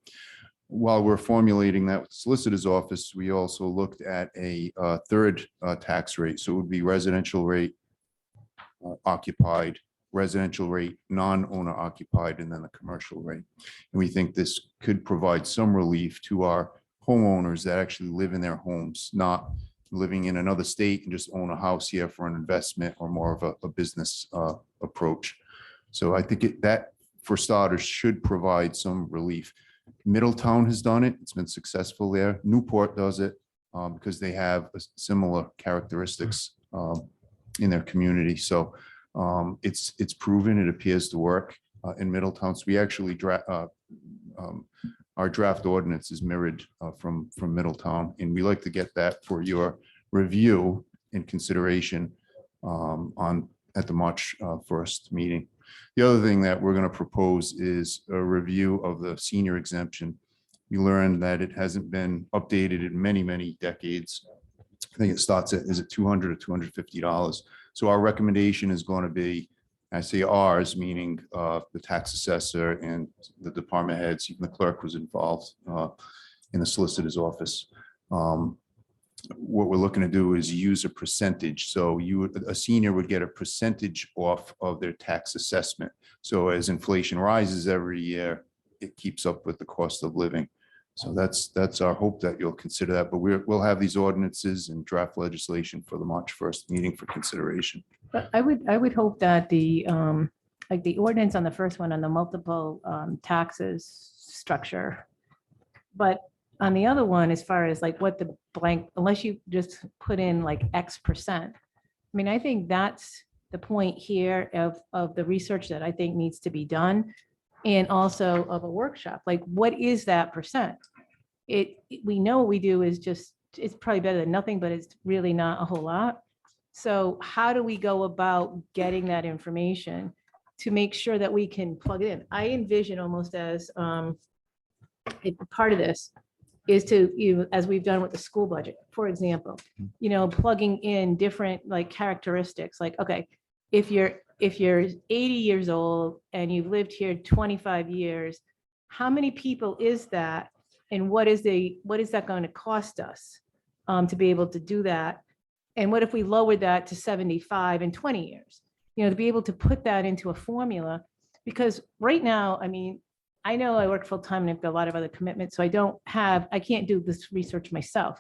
While we're formulating that with the solicitor's office, we also looked at a 3rd tax rate. So it would be residential rate occupied, residential rate non-owner occupied, and then the commercial rate. And we think this could provide some relief to our homeowners that actually live in their homes, not living in another state and just own a house here for an investment or more of a business approach. So I think that, for starters, should provide some relief. Middletown has done it. It's been successful there. Newport does it because they have similar characteristics in their community. So it's proven. It appears to work in Middletown. So we actually our draft ordinance is mirrored from Middletown, and we like to get that for your review and consideration at the March 1st meeting. The other thing that we're going to propose is a review of the senior exemption. We learned that it hasn't been updated in many decades. I think it starts at, is it $200 or $250? So our recommendation is going to be, I say ours, meaning the tax assessor and the department heads, even the clerk was involved in the solicitor's office. What we're looking to do is use a percentage. So a senior would get a percentage off of their tax assessment. So as inflation rises every year, it keeps up with the cost of living. So that's our hope that you'll consider that. But we'll have these ordinances and draft legislation for the March 1st meeting for consideration. But I would hope that the like the ordinance on the first one on the multiple taxes structure, but on the other one, as far as like what the blank, unless you just put in like X%. I mean, I think that's the point here of the research that I think needs to be done, and also of a workshop. Like, what is that percent? We know what we do is just, it's probably better than nothing, but it's really not a whole lot. So how do we go about getting that information? to make sure that we can plug it in. I envision almost as a part of this is to, as we've done with the school budget, for example, plugging in different like characteristics, like, okay, if you're 80 years old and you've lived here 25 years, how many people is that? And what is that going to cost us to be able to do that? And what if we lowered that to 75 in 20 years? To be able to put that into a formula, because right now, I mean, I know I work full time and I've got a lot of other commitments, so I can't do this research myself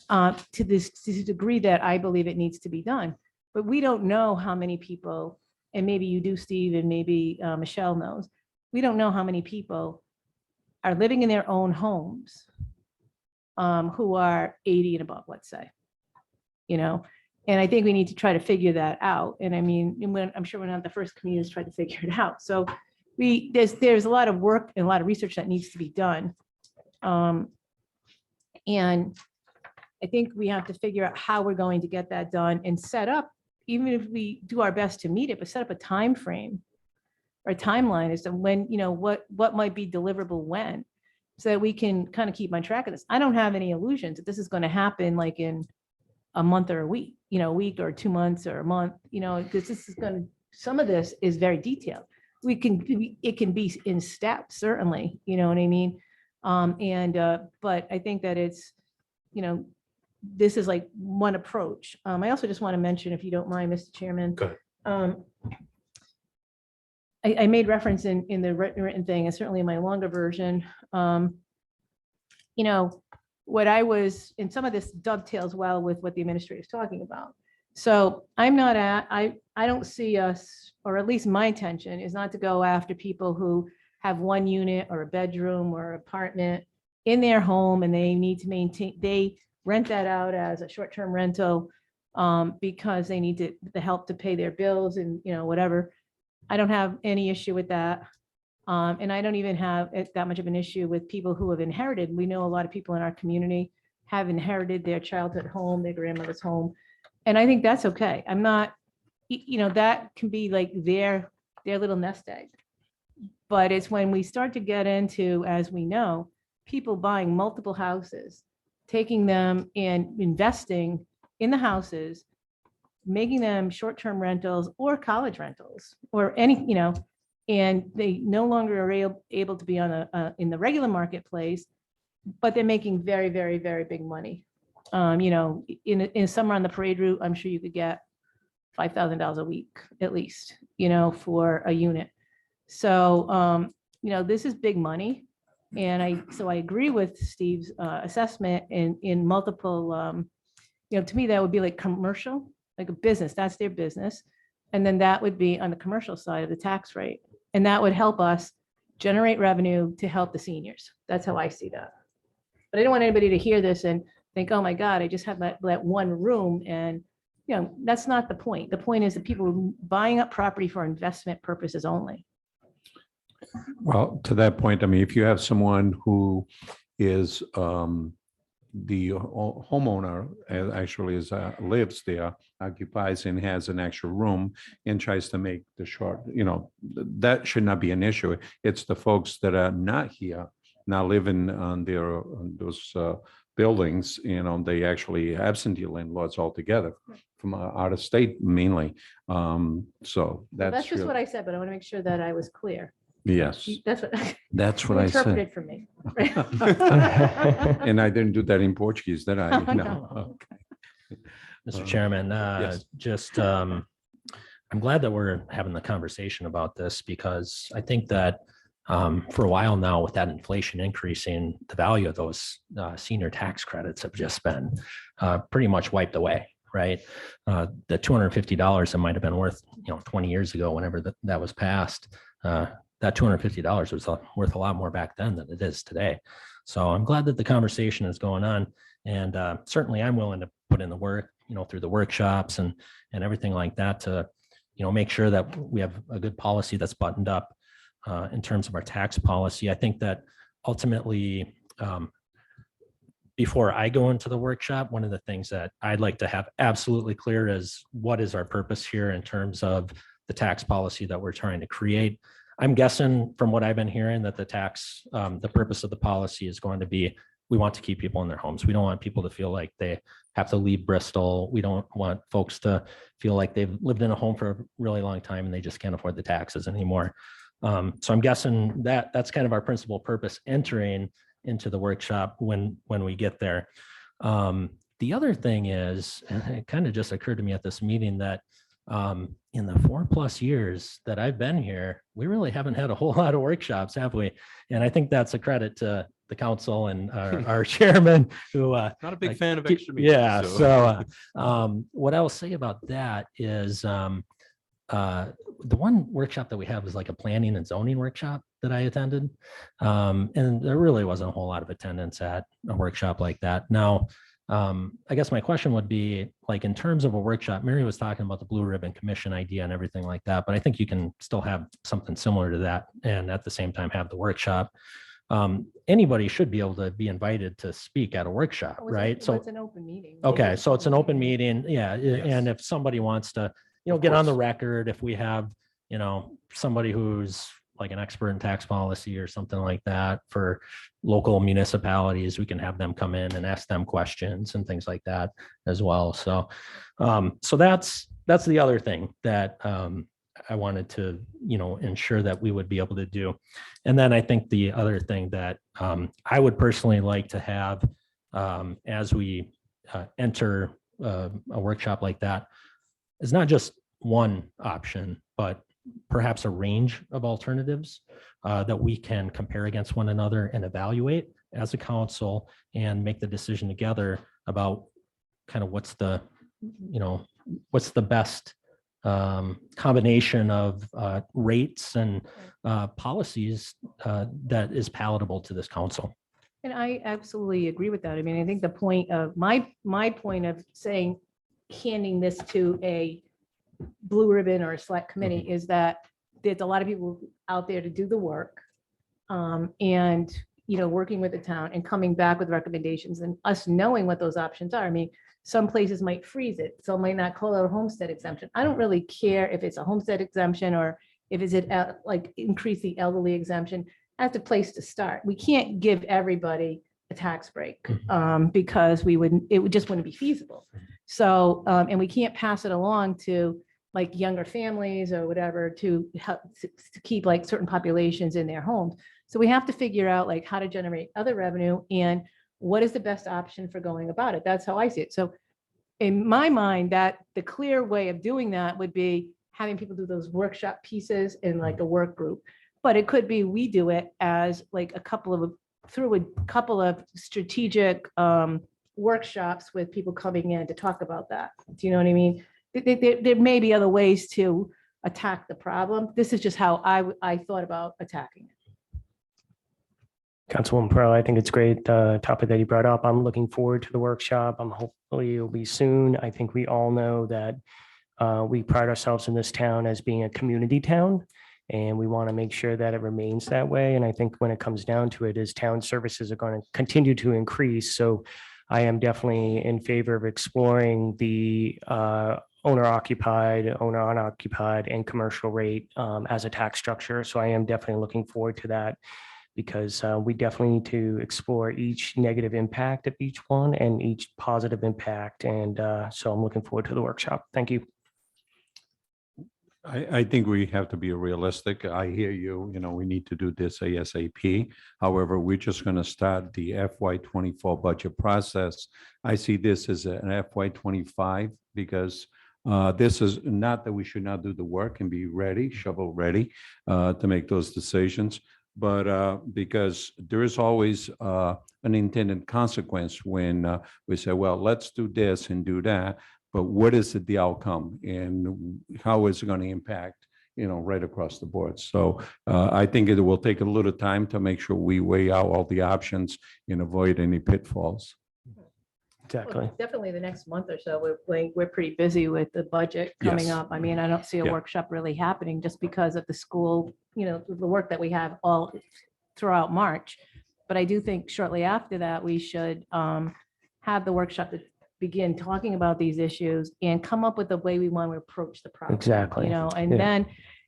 to this degree that I believe it needs to be done. But we don't know how many people, and maybe you do, Steve, and maybe Michelle knows, we don't know how many people are living in their own homes who are 80 and above, let's say, and I think we need to try to figure that out. And I mean, I'm sure we're not the first community to try to figure it out. So there's a lot of work and a lot of research that needs to be done. And I think we have to figure out how we're going to get that done and set up, even if we do our best to meet it, but set up a time frame or a timeline as to when, what might be deliverable when, so that we can kind of keep on track of this. I don't have any illusions that this is going to happen like in a month or a week, a week or 2 months or a month, because this is some of this is very detailed. It can be in steps, certainly, you know what I mean? But I think that it's, this is like one approach. I also just want to mention, if you don't mind, Mr. Chairman. Go ahead. I made reference in the written thing, and certainly in my longer version, what I was, and some of this dovetails well with what the administrator is talking about. So I don't see us, or at least my intention is not to go after people who have one unit or a bedroom or apartment in their home, and they need to they rent that out as a short-term rental because they need the help to pay their bills and, whatever. I don't have any issue with that. And I don't even have that much of an issue with people who have inherited. We know a lot of people in our community have inherited their childhood home, their grandmother's home. And I think that's okay. I'm not, that can be like their little nest egg. But it's when we start to get into, as we know, people buying multiple houses, taking them and investing in the houses, making them short-term rentals or college rentals or any, and they no longer are able to be on in the regular marketplace, but they're making very, very, very big money. In summer on the parade route, I'm sure you could get $5,000 a week at least, for a unit. So, this is big money. And I agree with Steve's assessment in multiple, to me, that would be like commercial, like a business, that's their business. And then that would be on the commercial side of the tax rate. And that would help us generate revenue to help the seniors. That's how I see that. But I don't want anybody to hear this and think, oh my God, I just have that one room. And, that's not the point. The point is that people buying up property for investment purposes only. Well, to that point, I mean, if you have someone who is the homeowner actually lives there, occupies and has an extra room and tries to make the short, that should not be an issue. It's the folks that are not here, now living on those buildings, they actually absentee landlords altogether from out of state mainly. So That's just what I said, but I want to make sure that I was clear. Yes, That's what I interpreted said. for me. And I didn't do that in Portuguese, did I? No. No. Okay. Mr. Chairman, yes. I'm glad that we're having the conversation about this, because I think that for a while now, with that inflation increasing, the value of those senior tax credits have just been pretty much wiped away, right? The $250 that might have been worth, 20 years ago, whenever that was passed, that $250 was worth a lot more back then than it is today. So I'm glad that the conversation is going on, and certainly I'm willing to put in the work, through the workshops and everything like that to, make sure that we have a good policy that's buttoned up in terms of our tax policy. I think that ultimately, before I go into the workshop, one of the things that I'd like to have absolutely clear is what is our purpose here in terms of the tax policy that we're trying to create. I'm guessing from what I've been hearing that the purpose of the policy is going to be, we want to keep people in their homes. We don't want people to feel like they have to leave Bristol. We don't want folks to feel like they've lived in a home for a really long time and they just can't afford the taxes anymore. So I'm guessing that that's kind of our principal purpose entering into the workshop when we get there. The other thing is, and it kind of just occurred to me at this meeting that in the 4+ years that I've been here, we really haven't had a whole lot of workshops, have we? And I think that's a credit to the council and our chairman who Not a big fan of extra meetings. yeah. So what I'll say about that is the one workshop that we have is like a planning and zoning workshop that I attended. And there really wasn't a whole lot of attendance at a workshop like that. Now, I guess my question would be, like, in terms of a workshop, Mary was talking about the Blue Ribbon Commission idea and everything like that, but I think you can still have something similar to that and at the same time have the workshop. Anybody should be able to be invited to speak at a workshop, right? So it's an open meeting. okay, so it's an open meeting, yeah. And if somebody wants to, get on the record, if we have, somebody who's like an expert in tax policy or something like that for local municipalities, we can have them come in and ask them questions and things like that as well. So, so that's the other thing that I wanted to, ensure that we would be able to do. And then I think the other thing that I would personally like to have as we enter a workshop like that is not just one option, but perhaps a range of alternatives that we can compare against one another and evaluate as a council and make the decision together about kind of what's the best combination of rates and policies that is palatable to this council. And I absolutely agree with that. I mean, I think the point of my point of saying, handing this to a blue ribbon or a select committee is that there's a lot of people out there to do the work. And, working with the town and coming back with recommendations and us knowing what those options are. I mean, some places might freeze it, some might not call out a homestead exemption. I don't really care if it's a homestead exemption or if it's like increase the elderly exemption. That's a place to start. We can't give everybody a tax break because it just wouldn't be feasible. So, and we can't pass it along to like younger families or whatever to help to keep like certain populations in their homes. So we have to figure out like how to generate other revenue and what is the best option for going about it. That's how I see it. So in my mind, that the clear way of doing that would be having people do those workshop pieces in like a work group. But it could be we do it as like through a couple of strategic workshops with people coming in to talk about that. Do you know what I mean? There may be other ways to attack the problem. This is just how I thought about attacking it. Councilwoman Pearl, I think it's great, the topic that you brought up. I'm looking forward to the workshop. Hopefully it'll be soon. I think we all know that we pride ourselves in this town as being a community town, and we want to make sure that it remains that way. And I think when it comes down to it, is town services are going to continue to increase. So I am definitely in favor of exploring the owner-occupied, owner-unoccupied, and commercial rate as a tax structure. So I am definitely looking forward to that, because we definitely need to explore each negative impact of each one and each positive impact. And so I'm looking forward to the workshop. Thank you. I think we have to be realistic. I hear you, we need to do this ASAP. However, we're just going to start the FY24 budget process. I see this as an FY25 because this is not that we should not do the work and be ready, shovel ready to make those decisions. But because there is always an intended consequence when we say, well, let's do this and do that, but what is the outcome and how is it going to impact, right across the board? So I think it will take a little time to make sure we weigh out all the options and avoid any pitfalls. Exactly. Well, definitely the next month or so, we're pretty busy with the budget coming Yes. up. I mean, I don't see a Yeah. workshop really happening just because of the school, the work that we have all throughout March. But I do think shortly after that, we should have the workshop to begin talking about these issues and come up with a way we want to approach the problem. Exactly. You know, and Yeah.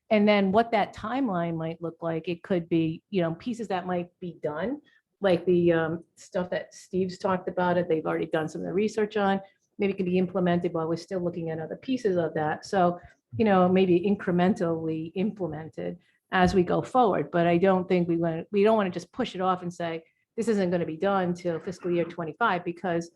then what that timeline might look like, it could be, you know, pieces that might be done, like the stuff that Steve's talked about it, they've already done some of the research on, maybe it can be implemented while we're still looking at other pieces of that. So, you know, maybe incrementally implemented as we go forward. But I don't think we don't want to just push it off and say, this isn't going to be done till fiscal year 25, because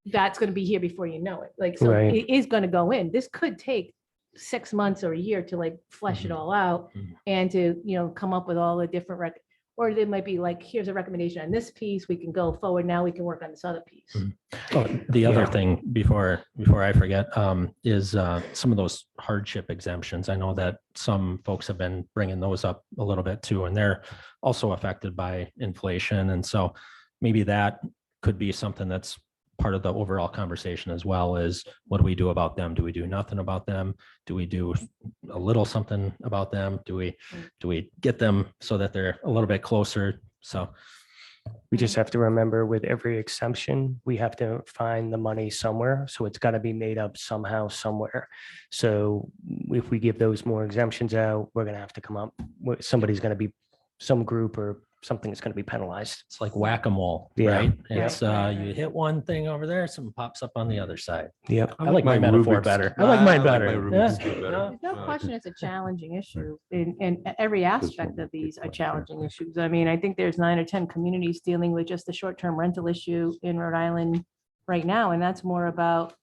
that's going to be here before you know it. Like, so Right. it is going to go in. This could take 6 months or a year to like flesh it all out Mhm. and to, you know, come up with all the different or they might be like, here's a recommendation on this piece, we can go forward, now we can work on this other piece. Mhm. Oh, the other Yeah. thing before I forget, is some of those hardship exemptions. I know that some folks have been bringing those up a little bit too, and they're also affected by inflation. And so maybe that could be something that's part of the overall conversation as well, is what do we do about them? Do we do nothing about them? Do we do a little something about them? Do we get them so that they're a little bit closer? So We just have to remember with every exemption, we have to find the money somewhere. So it's got to be made up somehow, somewhere. So if we give those more exemptions out, we're going to have to come up, somebody's going to be, some group or something is going to be penalized. it's like whack-a-mole, Yeah. right? Yeah. It's you hit one thing over there, something pops up on the other side. Yep. I like my metaphor better. I like mine better. Yeah. There's no question it's a challenging issue, and every aspect of these are challenging issues. I mean, I think there's 9 or 10 communities dealing with just the short-term rental issue in Rhode Island right now, and that's more about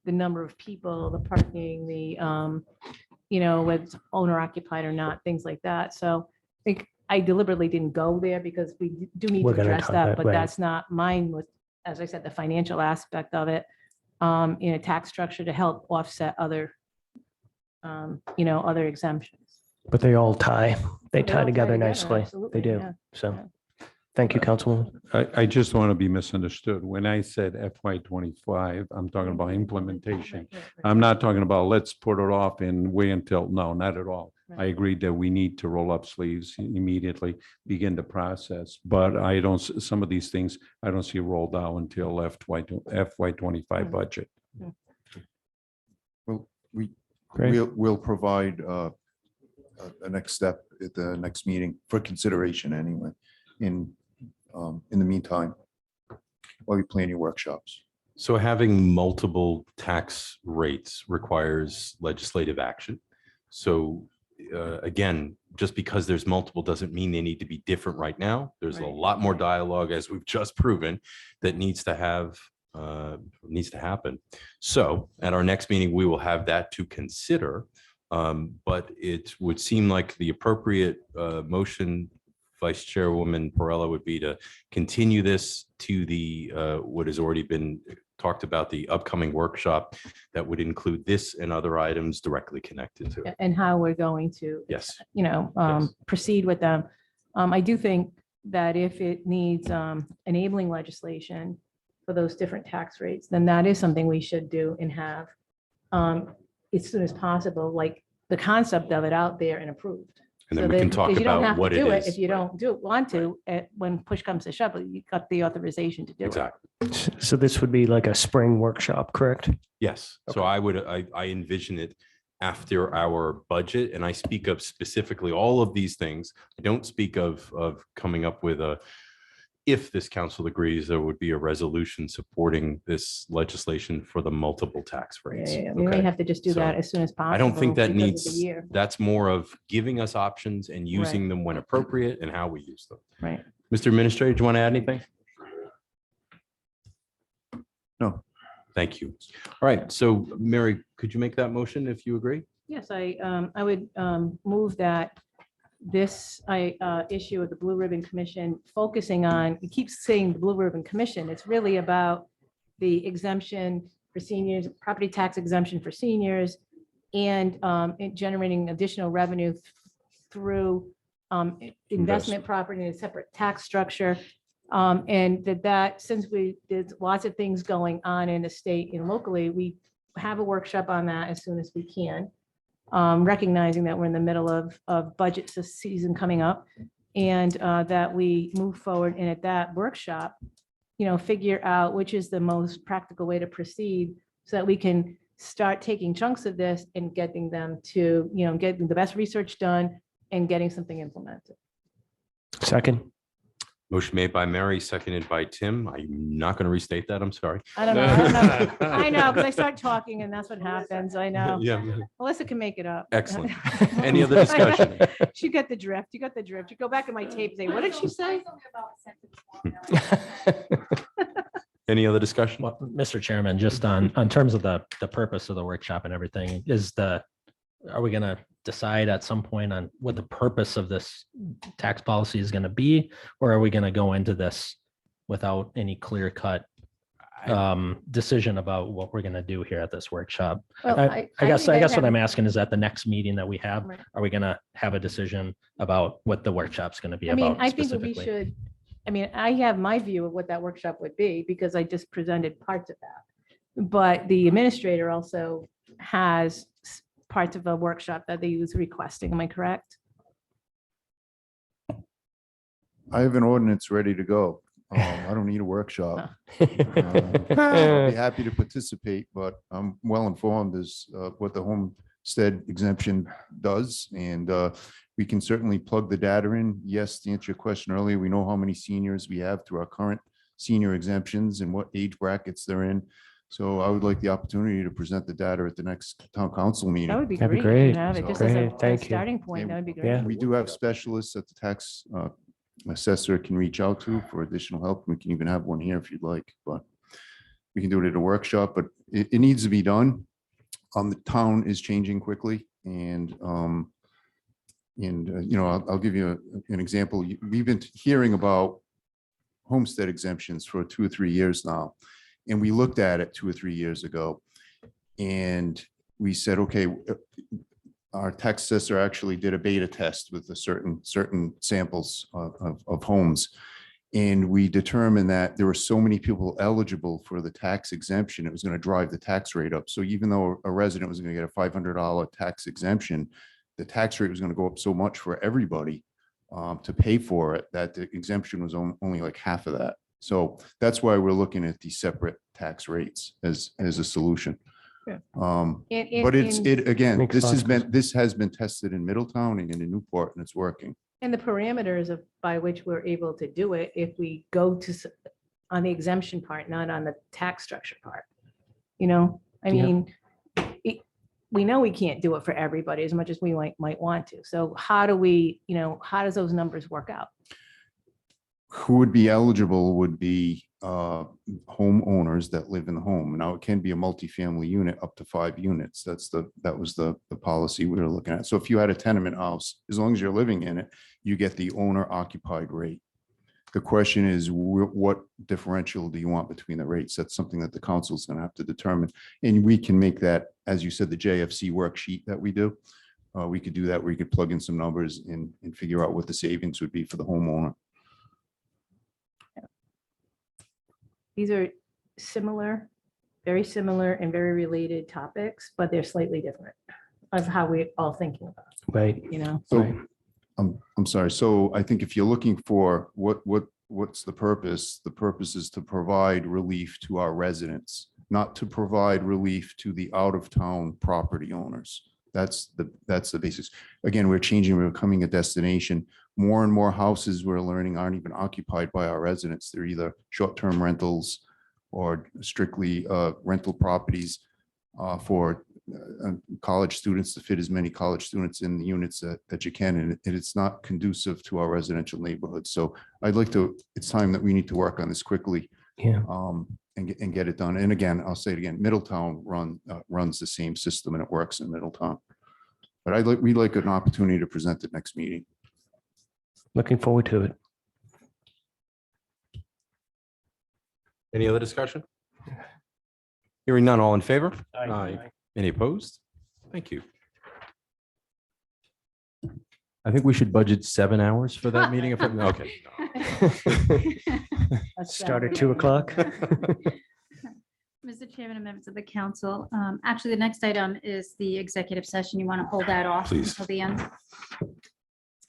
the number of people, the parking, the, you know, whether it's owner occupied or not, things like that. So I think I deliberately didn't go there because we do need We're to gonna address talk that, about- but right. that's not mine with, as I said, the financial aspect of it, in a tax structure to help offset other, you know, other exemptions. But they all tie. They They tie all together nicely. absolutely, They do. yeah, So, yeah. thank you, Councilwoman. I just want to be misunderstood. When I said FY 25, I'm talking about implementation. Right, right, right. I'm not talking about let's put it off and wait until, no, not at all. I Right. agreed that we need to roll up sleeves immediately, begin the process, but I don't, some of these things, I don't see rolled out until FY 25 Mm. budget. Well, Great. we'll provide a next step at the next meeting for consideration anyway. In the meantime, while you plan your workshops. So having multiple tax rates requires legislative action. So again, just because there's multiple doesn't mean they need to be different right now. There's a Right. lot more dialogue, as we've just proven, that needs to happen. So at our next meeting, we will have that to consider. But it would seem like the appropriate motion, Vice Chairwoman Perrella, would be to continue this to the what has already been talked about, the upcoming workshop that would include this and other items directly connected to it. And how we're going to, Yes. you know, Yes. proceed with them. I do think that if it needs enabling legislation for those different tax rates, then that is something we should do and have as soon as possible, like the concept of it out there and approved. And then So we can that- talk because you don't have about to what it do is. If you don't want to, when push comes to shove, you got the authorization to do it. Exactly. So this would be like a spring workshop, correct? Yes. So I envision it after our budget, and I speak of specifically all of these things. I don't speak of coming up with if this council agrees, there would be a resolution supporting this legislation for the multiple tax Yeah, rates. yeah, we may Okay? have to just do So, that as soon as possible. I don't think that because of the needs, year. that's more of giving us options and using them when appropriate and how we use them. Right. Mr. Administrator, do you want to add anything? No. Thank you. All right. So Mary, could you make that motion if you agree? Yes, I would move that this issue of the Blue Ribbon Commission focusing on, it keeps saying the Blue Ribbon Commission, it's really about the exemption for seniors, property tax exemption for seniors, and generating additional revenue through investment property in a separate tax structure. And that since there's lots of things going on in the state and locally, we have a workshop on that as soon as we can. Recognizing that we're in the middle of budget season coming up, and that we move forward, and at that workshop, figure out which is the most practical way to proceed so that we can start taking chunks of this and getting them to, getting the best research done and getting something implemented. Second. Motion made by Mary, seconded by Tim. I'm not going to restate that. I'm sorry. I don't know. I know, because I start talking and that's what happens. I know. Yeah, Melissa can make it up. excellent. Any other discussion? She got the drift. You got the drift. You go back in my tape and say, what did she say? Any other discussion? Well, Mr. Chairman, just on terms of the purpose of the workshop and everything, are we gonna decide at some point on what the purpose of this tax policy is gonna be? Or are we gonna go into this without any clear cut decision about what we're gonna do here at this workshop? Well, I guess what have- I'm asking is at the next meeting that we have, Right. are we gonna have a decision about what the workshop's gonna be I mean, about I think that we specifically? should, I have my view of what that workshop would be because I just presented parts of that. But the administrator also has parts of a workshop that they was requesting. Am I correct? I have an ordinance ready to go. I don't need a workshop. I'll be happy to participate, but I'm well informed as what the homestead exemption does. And we can certainly plug the data in. Yes, to answer your question earlier, we know how many seniors we have through our current senior exemptions and what age brackets they're in. So I would like the opportunity to present the data at the next town council That meeting. would be That'd be great. if you great. have it, just So- as Great, a thank you. starting point. And- That would be Yeah. great. We do have specialists that the tax assessor can reach out to for additional help. We can even have one here if you'd like, but we can do it at a workshop, but it needs to be done. The town is changing quickly and I'll give you an example. We've been hearing about homestead exemptions for 2 or 3 years now. And we looked at it 2 or 3 years ago and we said, okay, our tax assessor actually did a beta test with a certain samples of homes. And we determined that there were so many people eligible for the tax exemption, it was going to drive the tax rate up. So even though a resident was going to get a $500 tax exemption, the tax rate was going to go up so much for everybody to pay for it, that the exemption was only like half of that. So that's why we're looking at these separate tax rates as a solution. Yeah. But again, Makes this sense. has been tested in Middletown and in Newport and it's working. And the parameters of by which we're able to do it, if we go to on the exemption part, not on the tax structure part. I mean, we know we can't do it for everybody as much as we might want to. So how do we, how does those numbers work out? Who would be eligible would be homeowners that live in the home. Now, it can be a multifamily unit up to 5 units. That was the policy we were looking at. So if you had a tenement house, as long as you're living in it, you get the owner occupied rate. The question is, what differential do you want between the rates? That's something that the council is going to have to determine. And we can make that, as you said, the JFC worksheet that we do. We could do that where you could plug in some numbers and figure out what the savings would be for the homeowner. These are similar, very similar and very related topics, but they're slightly different of how we're all thinking about, Right. So, Right. I'm sorry. So I think if you're looking for what's the purpose is to provide relief to our residents, not to provide relief to the out-of-town property owners. That's the basis. Again, we're changing, we're becoming a destination. More and more houses we're learning aren't even occupied by our residents. They're either short-term rentals or strictly rental properties for college students, to fit as many college students in the units that you can. And it's not conducive to our residential neighborhoods. So it's time that we need to work on this quickly. Yeah. And get it done. And again, I'll say it again, Middletown runs the same system and it works in Middletown. But we'd like an opportunity to present it next meeting. Looking forward to it. Any other discussion? Hearing none, all in favor? Aye. Any opposed? Thank you. I think we should budget 7 hours for that meeting. Okay. Start at 2 o'clock. Mr. Chairman and members of the council, actually, the next item is the executive session. You want to hold that off Please. until the end?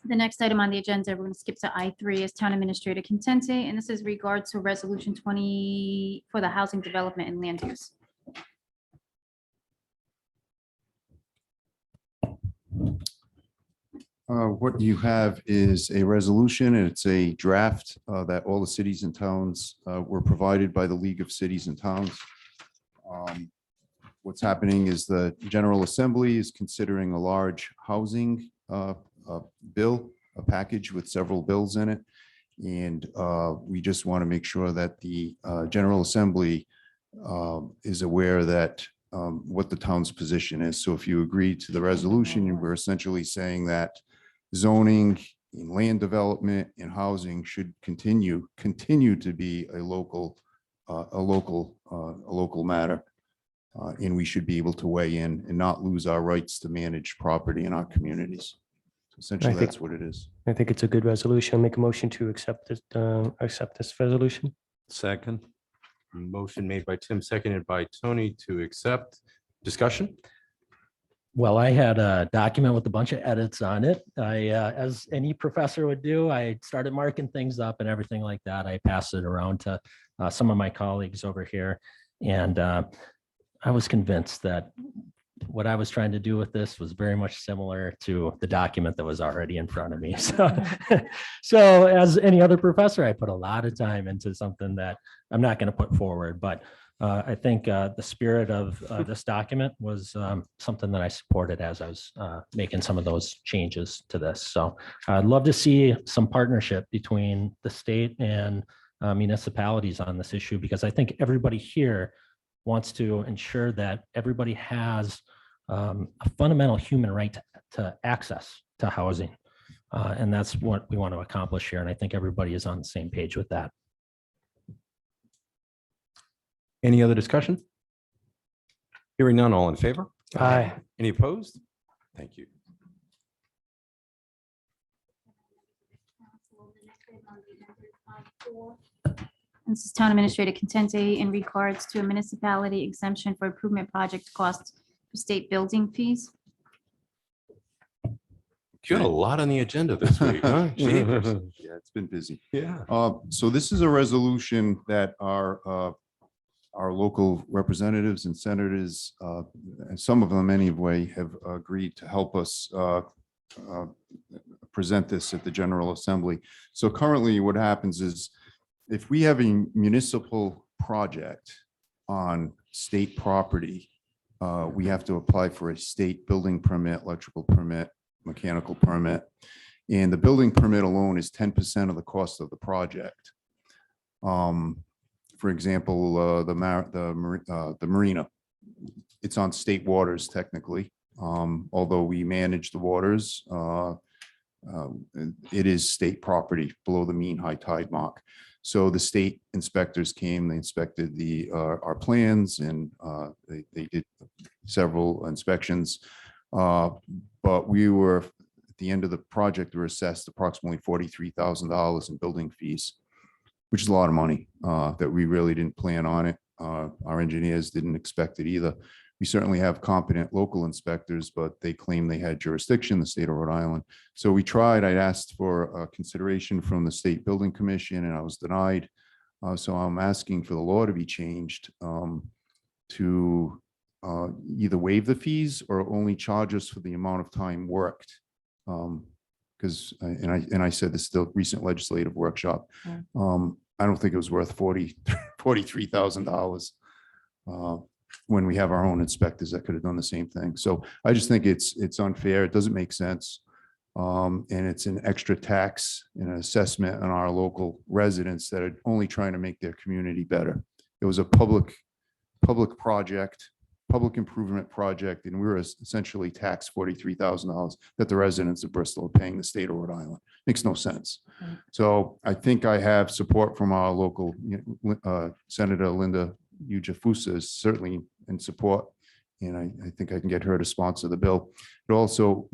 The next item on the agenda, we're going to skip to I3 is Town Administrator Contente, and this is regards to Resolution 20 for the Housing Development and Land Use. What you have is a resolution, and it's a draft that all the cities and towns were provided by the League of Cities and Towns. What's happening is the General Assembly is considering a large housing bill, a package with several bills in it. And we just want to make sure that the General Assembly is aware that what the town's position is. So if you agree to the resolution, we're essentially saying that zoning in land development and housing should continue to be a local matter. And we should be able to weigh in and not lose our rights to manage property in our communities. So essentially, I think- that's what it is. I think it's a good resolution. I'll make a motion to accept this resolution. Second. Motion made by Tim, seconded by Tony to accept. Discussion? Well, I had a document with a bunch of edits on it. As any professor would do, I started marking things up and everything like that. I passed it around to some of my colleagues over here. And I was convinced that what I was trying to do with this was very much similar to the document that was already in front of me. So as any other professor, I put a lot of time into something that I'm not going to put forward, but I think the spirit of this document was something that I supported as I was making some of those changes to this. So I'd love to see some partnership between the state and municipalities on this issue, because I think everybody here wants to ensure that everybody has a fundamental human right to access to housing. And that's what we want to accomplish here. And I think everybody is on the same page with that. Any other discussion? Hearing none, all in favor? Aye. Any opposed? Thank you. This is Town Administrator Contente in regards to a municipality exemption for improvement project costs for state building fees. You got a lot on the agenda this week, huh? Jeepers. Yeah, it's been busy. Yeah. So this is a resolution that our local representatives and senators, and some of them anyway, have agreed to help us present this at the General Assembly. So currently what happens is if we have a municipal project on state property, we have to apply for a state building permit, electrical permit, mechanical permit. And the building permit alone is 10% of the cost of the project. For example, the marina, it's on state waters technically, although we manage the waters. It is state property below the mean high tide mark. So the state inspectors came, they inspected our plans, and they did several inspections. But we were, at the end of the project, we were assessed approximately $43,000 in building fees, which is a lot of money that we really didn't plan on it. Our engineers didn't expect it either. We certainly have competent local inspectors, but they claim they had jurisdiction in the state of Rhode Island. So we tried, I asked for consideration from the State Building Commission, and I was denied. So I'm asking for the law to be changed to either waive the fees or only charge us for the amount of time worked. Because, and I said this is the recent legislative workshop. I don't think it was worth $43,000 when we have our own inspectors that could have done the same thing. So I just think it's unfair. It doesn't make sense. And it's an extra tax and an assessment on our local residents that are only trying to make their community better. It was a public project, public improvement project, and we were essentially taxed $43,000 that the residents of Bristol are paying the state of Rhode Island. Makes no sense. Right. So I think I have support from our local Senator Linda Ujafusa is certainly in support, and I think I can get her to sponsor the bill. But also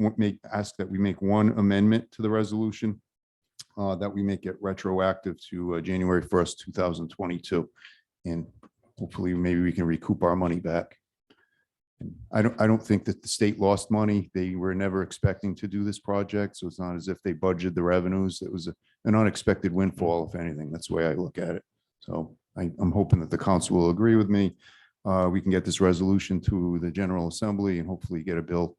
ask that we make one amendment to the resolution, that we make it retroactive to January 1st, 2022. And hopefully maybe we can recoup our money back. I don't think that the state lost money. They were never expecting to do this project. So it's not as if they budgeted the revenues. It was an unexpected windfall, if anything. That's the way I look at it. So I'm hoping that the council will agree with me. We can get this resolution to the General Assembly and hopefully get a bill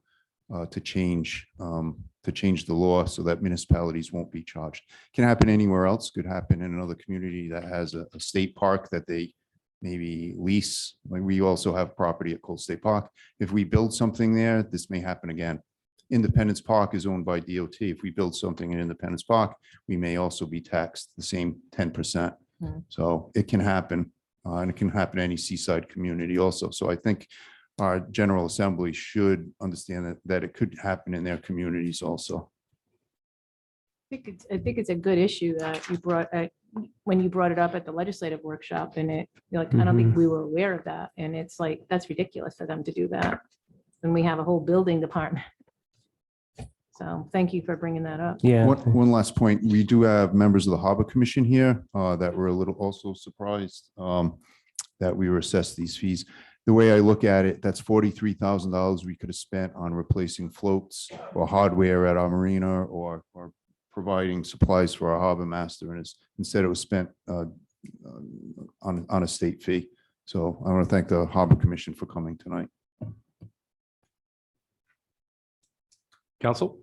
to change the law so that municipalities won't be charged. Can happen anywhere else. Could happen in another community that has a state park that they maybe lease. Like we also have property at Cold State Park. If we build something there, this may happen again. Independence Park is owned by DOT. If we build something in Independence Park, we may also be taxed the same 10%. So it can happen, and it can happen in any seaside community also. So I think our General Assembly should understand that it could happen in their communities also. I think it's a good issue that you brought, when you brought it up at the legislative workshop, and you're like, I don't think we were aware of that. And it's like, that's ridiculous for them to do that. And we have a whole building department. So thank you for bringing that up. Yeah. One last point. We do have members of the Harbor Commission here that were a little also surprised that we were assessed these fees. The way I look at it, that's $43,000 we could have spent on replacing floats or hardware at our marina or providing supplies for our harbor master. And instead it was spent on a state fee. So I want to thank the Harbor Commission for coming tonight. Council?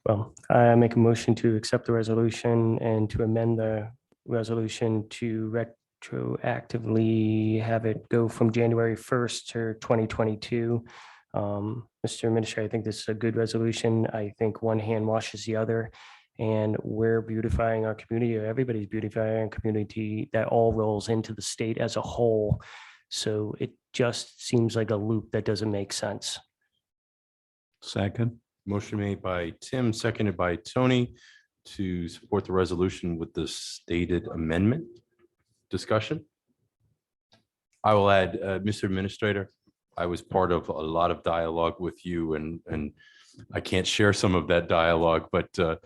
Well, I make a motion to accept the resolution and to amend the resolution to retroactively have it go from January 1st to 2022. Mr. Administrator, I think this is a good resolution. I think one hand washes the other, and we're beautifying our community, or everybody's beautifying our community. That all rolls into the state as a whole. So it just seems like a loop that doesn't make sense. Second. Motion made by Tim, seconded by Tony to support the resolution with the stated amendment. Discussion? I will add, Mr. Administrator, I was part of a lot of dialogue with you, and I can't share some of that dialogue, but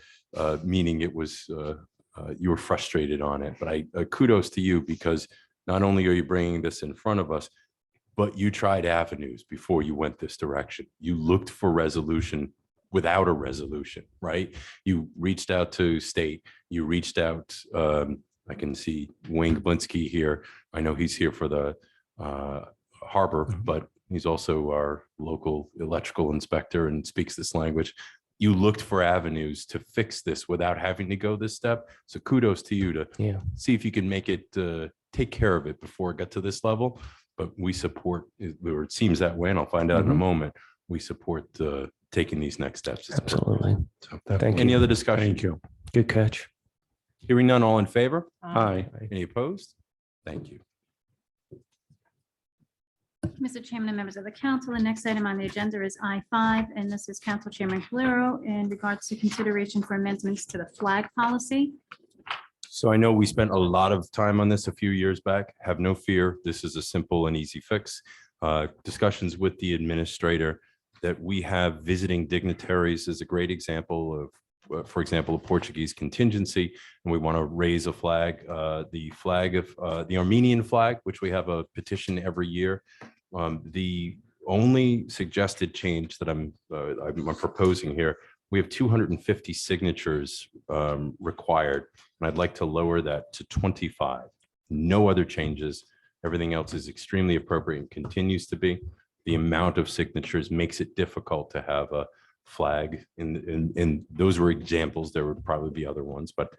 meaning it was, you were frustrated on it. But I kudos to you, because not only are you bringing this in front of us, but you tried avenues before you went this direction. You looked for resolution without a resolution, right? You reached out to state, you reached out, I can see Wayne Blinsky here. I know he's here for the harbor, but he's also our local electrical inspector and speaks this language. You looked for avenues to fix this without having to go this step. So kudos to you to see if you can make it, take care of it before it got to this level. But we support, or it seems that way, and I'll find out in a moment. We support taking these next steps. Absolutely. So, Thank any you. other discussion? Thank you. Good catch. Hearing none, all in favor? Aye. Any opposed? Thank you. Mr. Chairman and members of the council, the next item on the agenda is I-5, and this is Council Chairman Calero in regards to consideration for amendments to the flag policy. So I know we spent a lot of time on this a few years back. Have no fear. This is a simple and easy fix. Discussions with the administrator that we have visiting dignitaries is a great example of, for example, a Portuguese contingency, and we want to raise a flag, the flag of the Armenian flag, which we have a petition every year. The only suggested change that I'm proposing here, we have 250 signatures required, and I'd like to lower that to 25. No other changes. Everything else is extremely appropriate and continues to be. The amount of signatures makes it difficult to have a flag. And those were examples. There would probably be other ones, but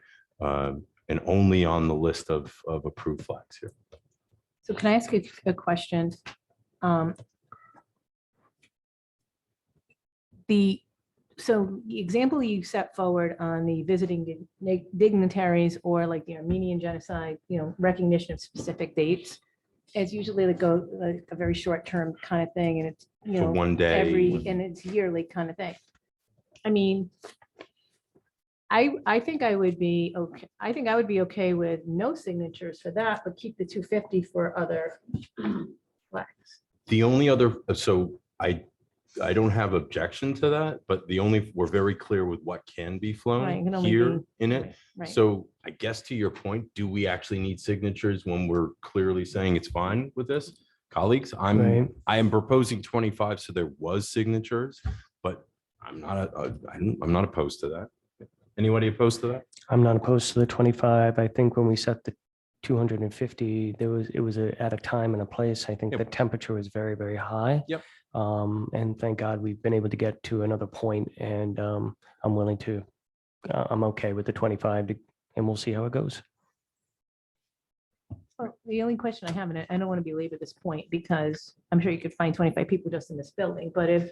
and only on the list of approved flags here. So can I ask you a question? So the example you set forward on the visiting dignitaries or like the Armenian genocide, recognition of specific dates, it's usually like a very short term kind of thing, and it's For one day. and it's yearly kind of thing. I mean, I think I would be okay. I think I would be okay with no signatures for that, but keep the 250 for other flags. The only other, so I don't have objection to that, but we're very clear with what can be Right, it flown can only here be- in it. Right. So I guess to your point, do we actually need signatures when we're clearly saying it's fine with this? colleagues. Right. I am proposing 25, so there was signatures, but I'm not opposed to that. Anybody opposed to that? I'm not opposed to the 25. I think when we set the 250, it was at a time and a place. I think Yep. the temperature was very, very high. Yep. And thank God we've been able to get to another point, and I'm willing to, I'm okay with the 25 and we'll see how it goes. Well, the only question I have, and I don't want to belabor this point because I'm sure you could find 25 people just in this building, but if,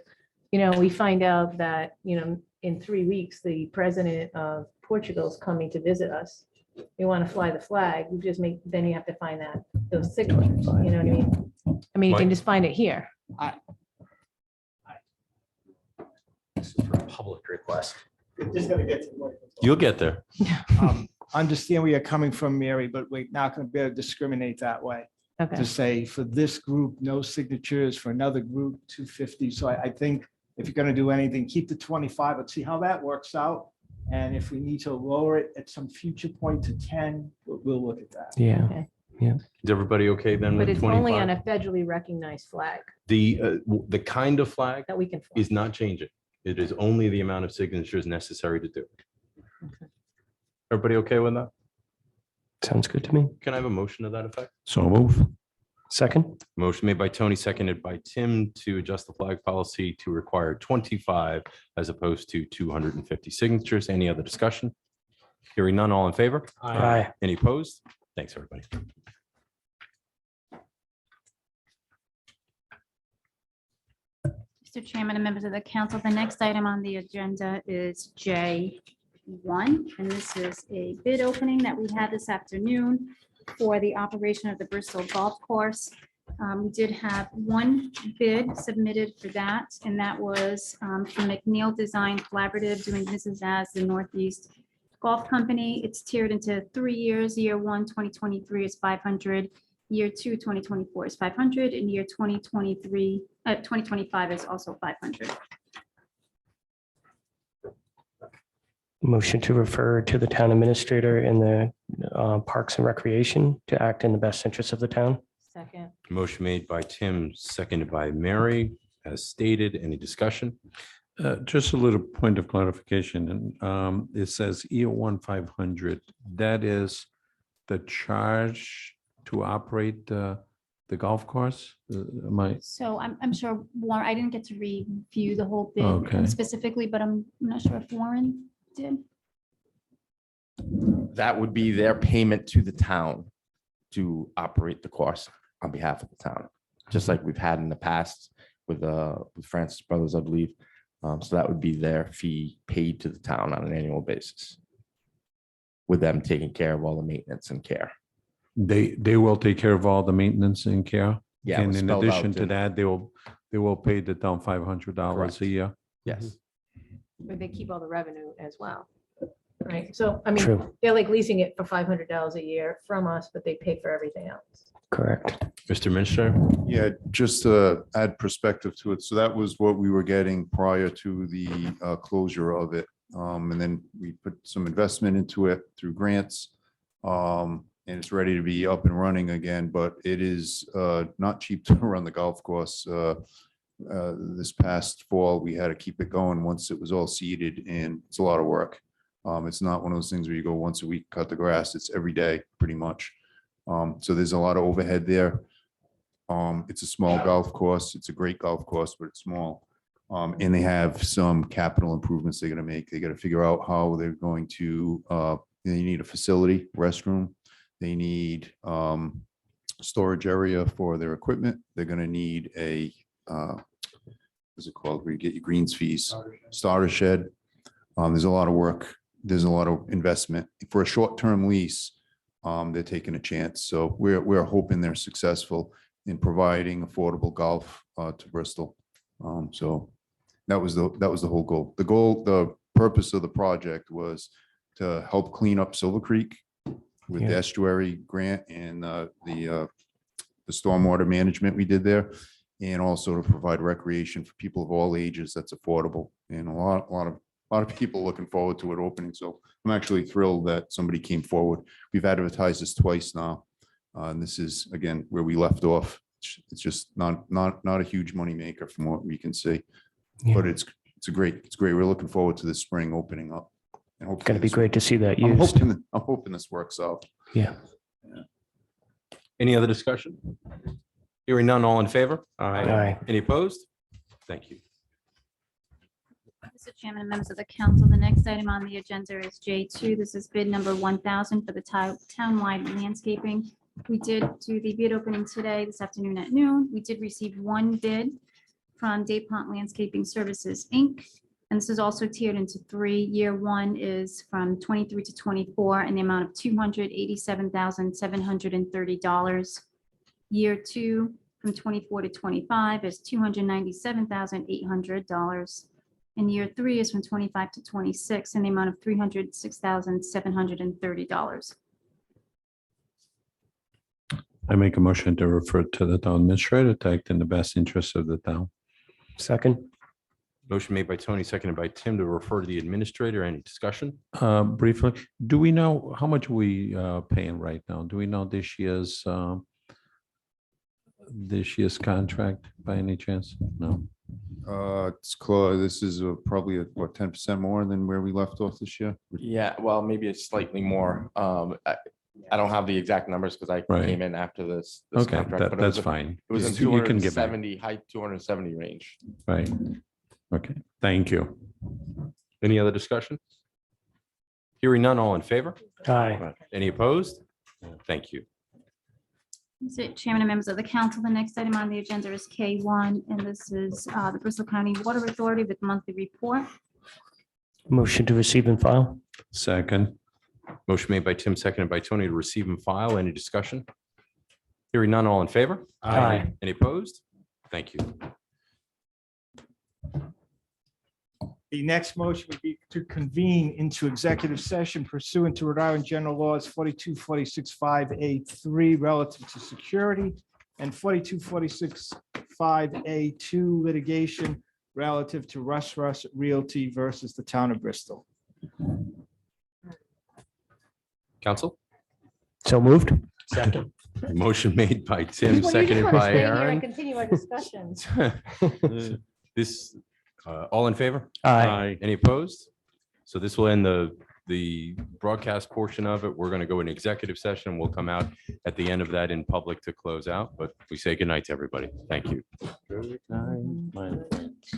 we find out that, in 3 weeks, the president of Portugal is coming to visit us, we want to fly the flag, then you have to find those signatures, you know what I mean? I mean, you can Mike? just find it here. This is for a public request. Just gonna get to the You'll get there. Understand where you're coming from, Mary, but we're not gonna be able to discriminate that way. Okay. To say for this group, no signatures, for another group, 250. So I think if you're gonna do anything, keep the 25. Let's see how that works out. And if we need to lower it at some future point to 10, we'll look at that. Yeah. Okay. Is everybody okay then But with it's only on 25? a federally recognized flag The kind of flag that we can fly. is not changing. It is only the amount of signatures necessary to do it. Everybody okay with that? Sounds good to me. Can I have a motion to that effect? So move. Second? Motion made by Tony, seconded by Tim to adjust the flag policy to require 25 as opposed to 250 signatures. Any other discussion? Hearing none, all in favor? Aye. Any opposed? Thanks, everybody. Mr. Chairman and members of the council, the next item on the agenda is J1, and this is a bid opening that we had this afternoon for the operation of the Bristol Golf Course. We did have one bid submitted for that, and that was from McNeil Design Collaborative, doing business as the Northeast Golf Company. It's tiered into 3 years. Year 1, 2023 is 500. Year 2, 2024 is 500, and year 2025 is also 500. Motion to refer to the town administrator in the Parks and Recreation to act in the best interest of the town. Second. Motion made by Tim, seconded by Mary, as stated. Any discussion? Just a little point of clarification, and it says EO 500. That is the charge to operate the golf course? So I'm sure Warren, I didn't get to review the whole bid Okay. specifically, but I'm not sure if Warren did. That would be their payment to the town to operate the course on behalf of the town, just like we've had in the past with Francis Brothers, I believe. So that would be their fee paid to the town on an annual basis, with them taking care of all the maintenance and care. They will take care of all the maintenance and care. Yeah, it And was in spelled out addition to too. that, they will pay the town $500 Correct. a year. Yes. But they keep all the revenue as well. Right, so, I mean, True. they're like leasing it for $500 a year from us, but they pay for everything else. Correct. Mr. Minister? Yeah, just to add perspective to it. So that was what we were getting prior to the closure of it. And then we put some investment into it through grants. And it's ready to be up and running again, but it is not cheap to run the golf course. This past fall, we had to keep it going once it was all seeded, and it's a lot of work. It's not one of those things where you go once a week, cut the grass. It's every day, pretty much. So there's a lot of overhead there. It's a small golf course. It's a great golf course, but it's small. And they have some capital improvements they're gonna make. They gotta figure out how they're going to, they need a facility, restroom. They need storage area for their equipment. They're gonna need a, what's it called, where you get your greens fees, starter shed. There's a lot of work. There's a lot of investment. For a short-term lease, they're taking a chance. So we're hoping they're successful in providing affordable golf to Bristol. So that was the whole goal. The purpose of the project was to help clean up Silver Creek with the Yeah. estuary grant and the stormwater management we did there, and also to provide recreation for people of all ages that's affordable. And a lot of people looking forward to it opening. So I'm actually thrilled that somebody came forward. We've advertised this twice now. And this is, again, where we left off It's just not a huge moneymaker from what we can see. Yeah. But it's great. We're looking forward to this spring opening up. And It's going to be hopefully great to see that I'm used. hoping this works out. Yeah. Any other discussion? Hearing none, all in favor? Aye. Any opposed? Thank you. Mr. Chairman and members of the council, the next item on the agenda is J2. This is bid number 1,000 for the townwide landscaping. We did do the bid opening today, this afternoon at noon. We did receive one bid from DuPont Landscaping Services, Inc. And this is also tiered into 3. Year 1 is from 23 to 24 in the amount of $287,730. Year 2 from 24 to 25 is $297,800. And year 3 is from 25 to 26 in the amount of $306,730. I make a motion to refer to the town administrator to act in the best interest of the town. Second. Motion made by Tony, seconded by Tim to refer to the administrator. Any discussion? Briefly, do we know how much we paying right now? Do we know this year's contract by any chance? No. It's close. This is probably what, 10% more than where we left off this year? Yeah, well, maybe it's slightly more. I don't have the exact numbers because I Right. came in after this. Okay, contract, but it that's was- fine. It was in You can get back. 270, high 270 range. Right. Okay, thank you. Any other discussion? Hearing none, all in favor? Aye. Any opposed? Thank you. Mr. Chairman and members of the council, the next item on the agenda is K1, and this is the Bristol County Water Authority with monthly report. Motion to receive and file. Second. Motion made by Tim, seconded by Tony to receive and file. Any discussion? Hearing none, all in favor? Aye. Any opposed? Thank you. The next motion would be to convene into executive session pursuant to Rhode Island General Laws 4246(5)(a)(3) relative to security and 4246(5)(a)(2) litigation relative to Russ Realty versus the town of Bristol. Council? So moved. Second. Motion made by Tim, seconded by Aaron. Continue our discussions. This, all in favor? Aye. Any opposed? So this will end the broadcast portion of it. We're going to go in executive session. We'll come out at the end of that in public to close out, but we say good night to everybody. Thank you. Good night, my friends.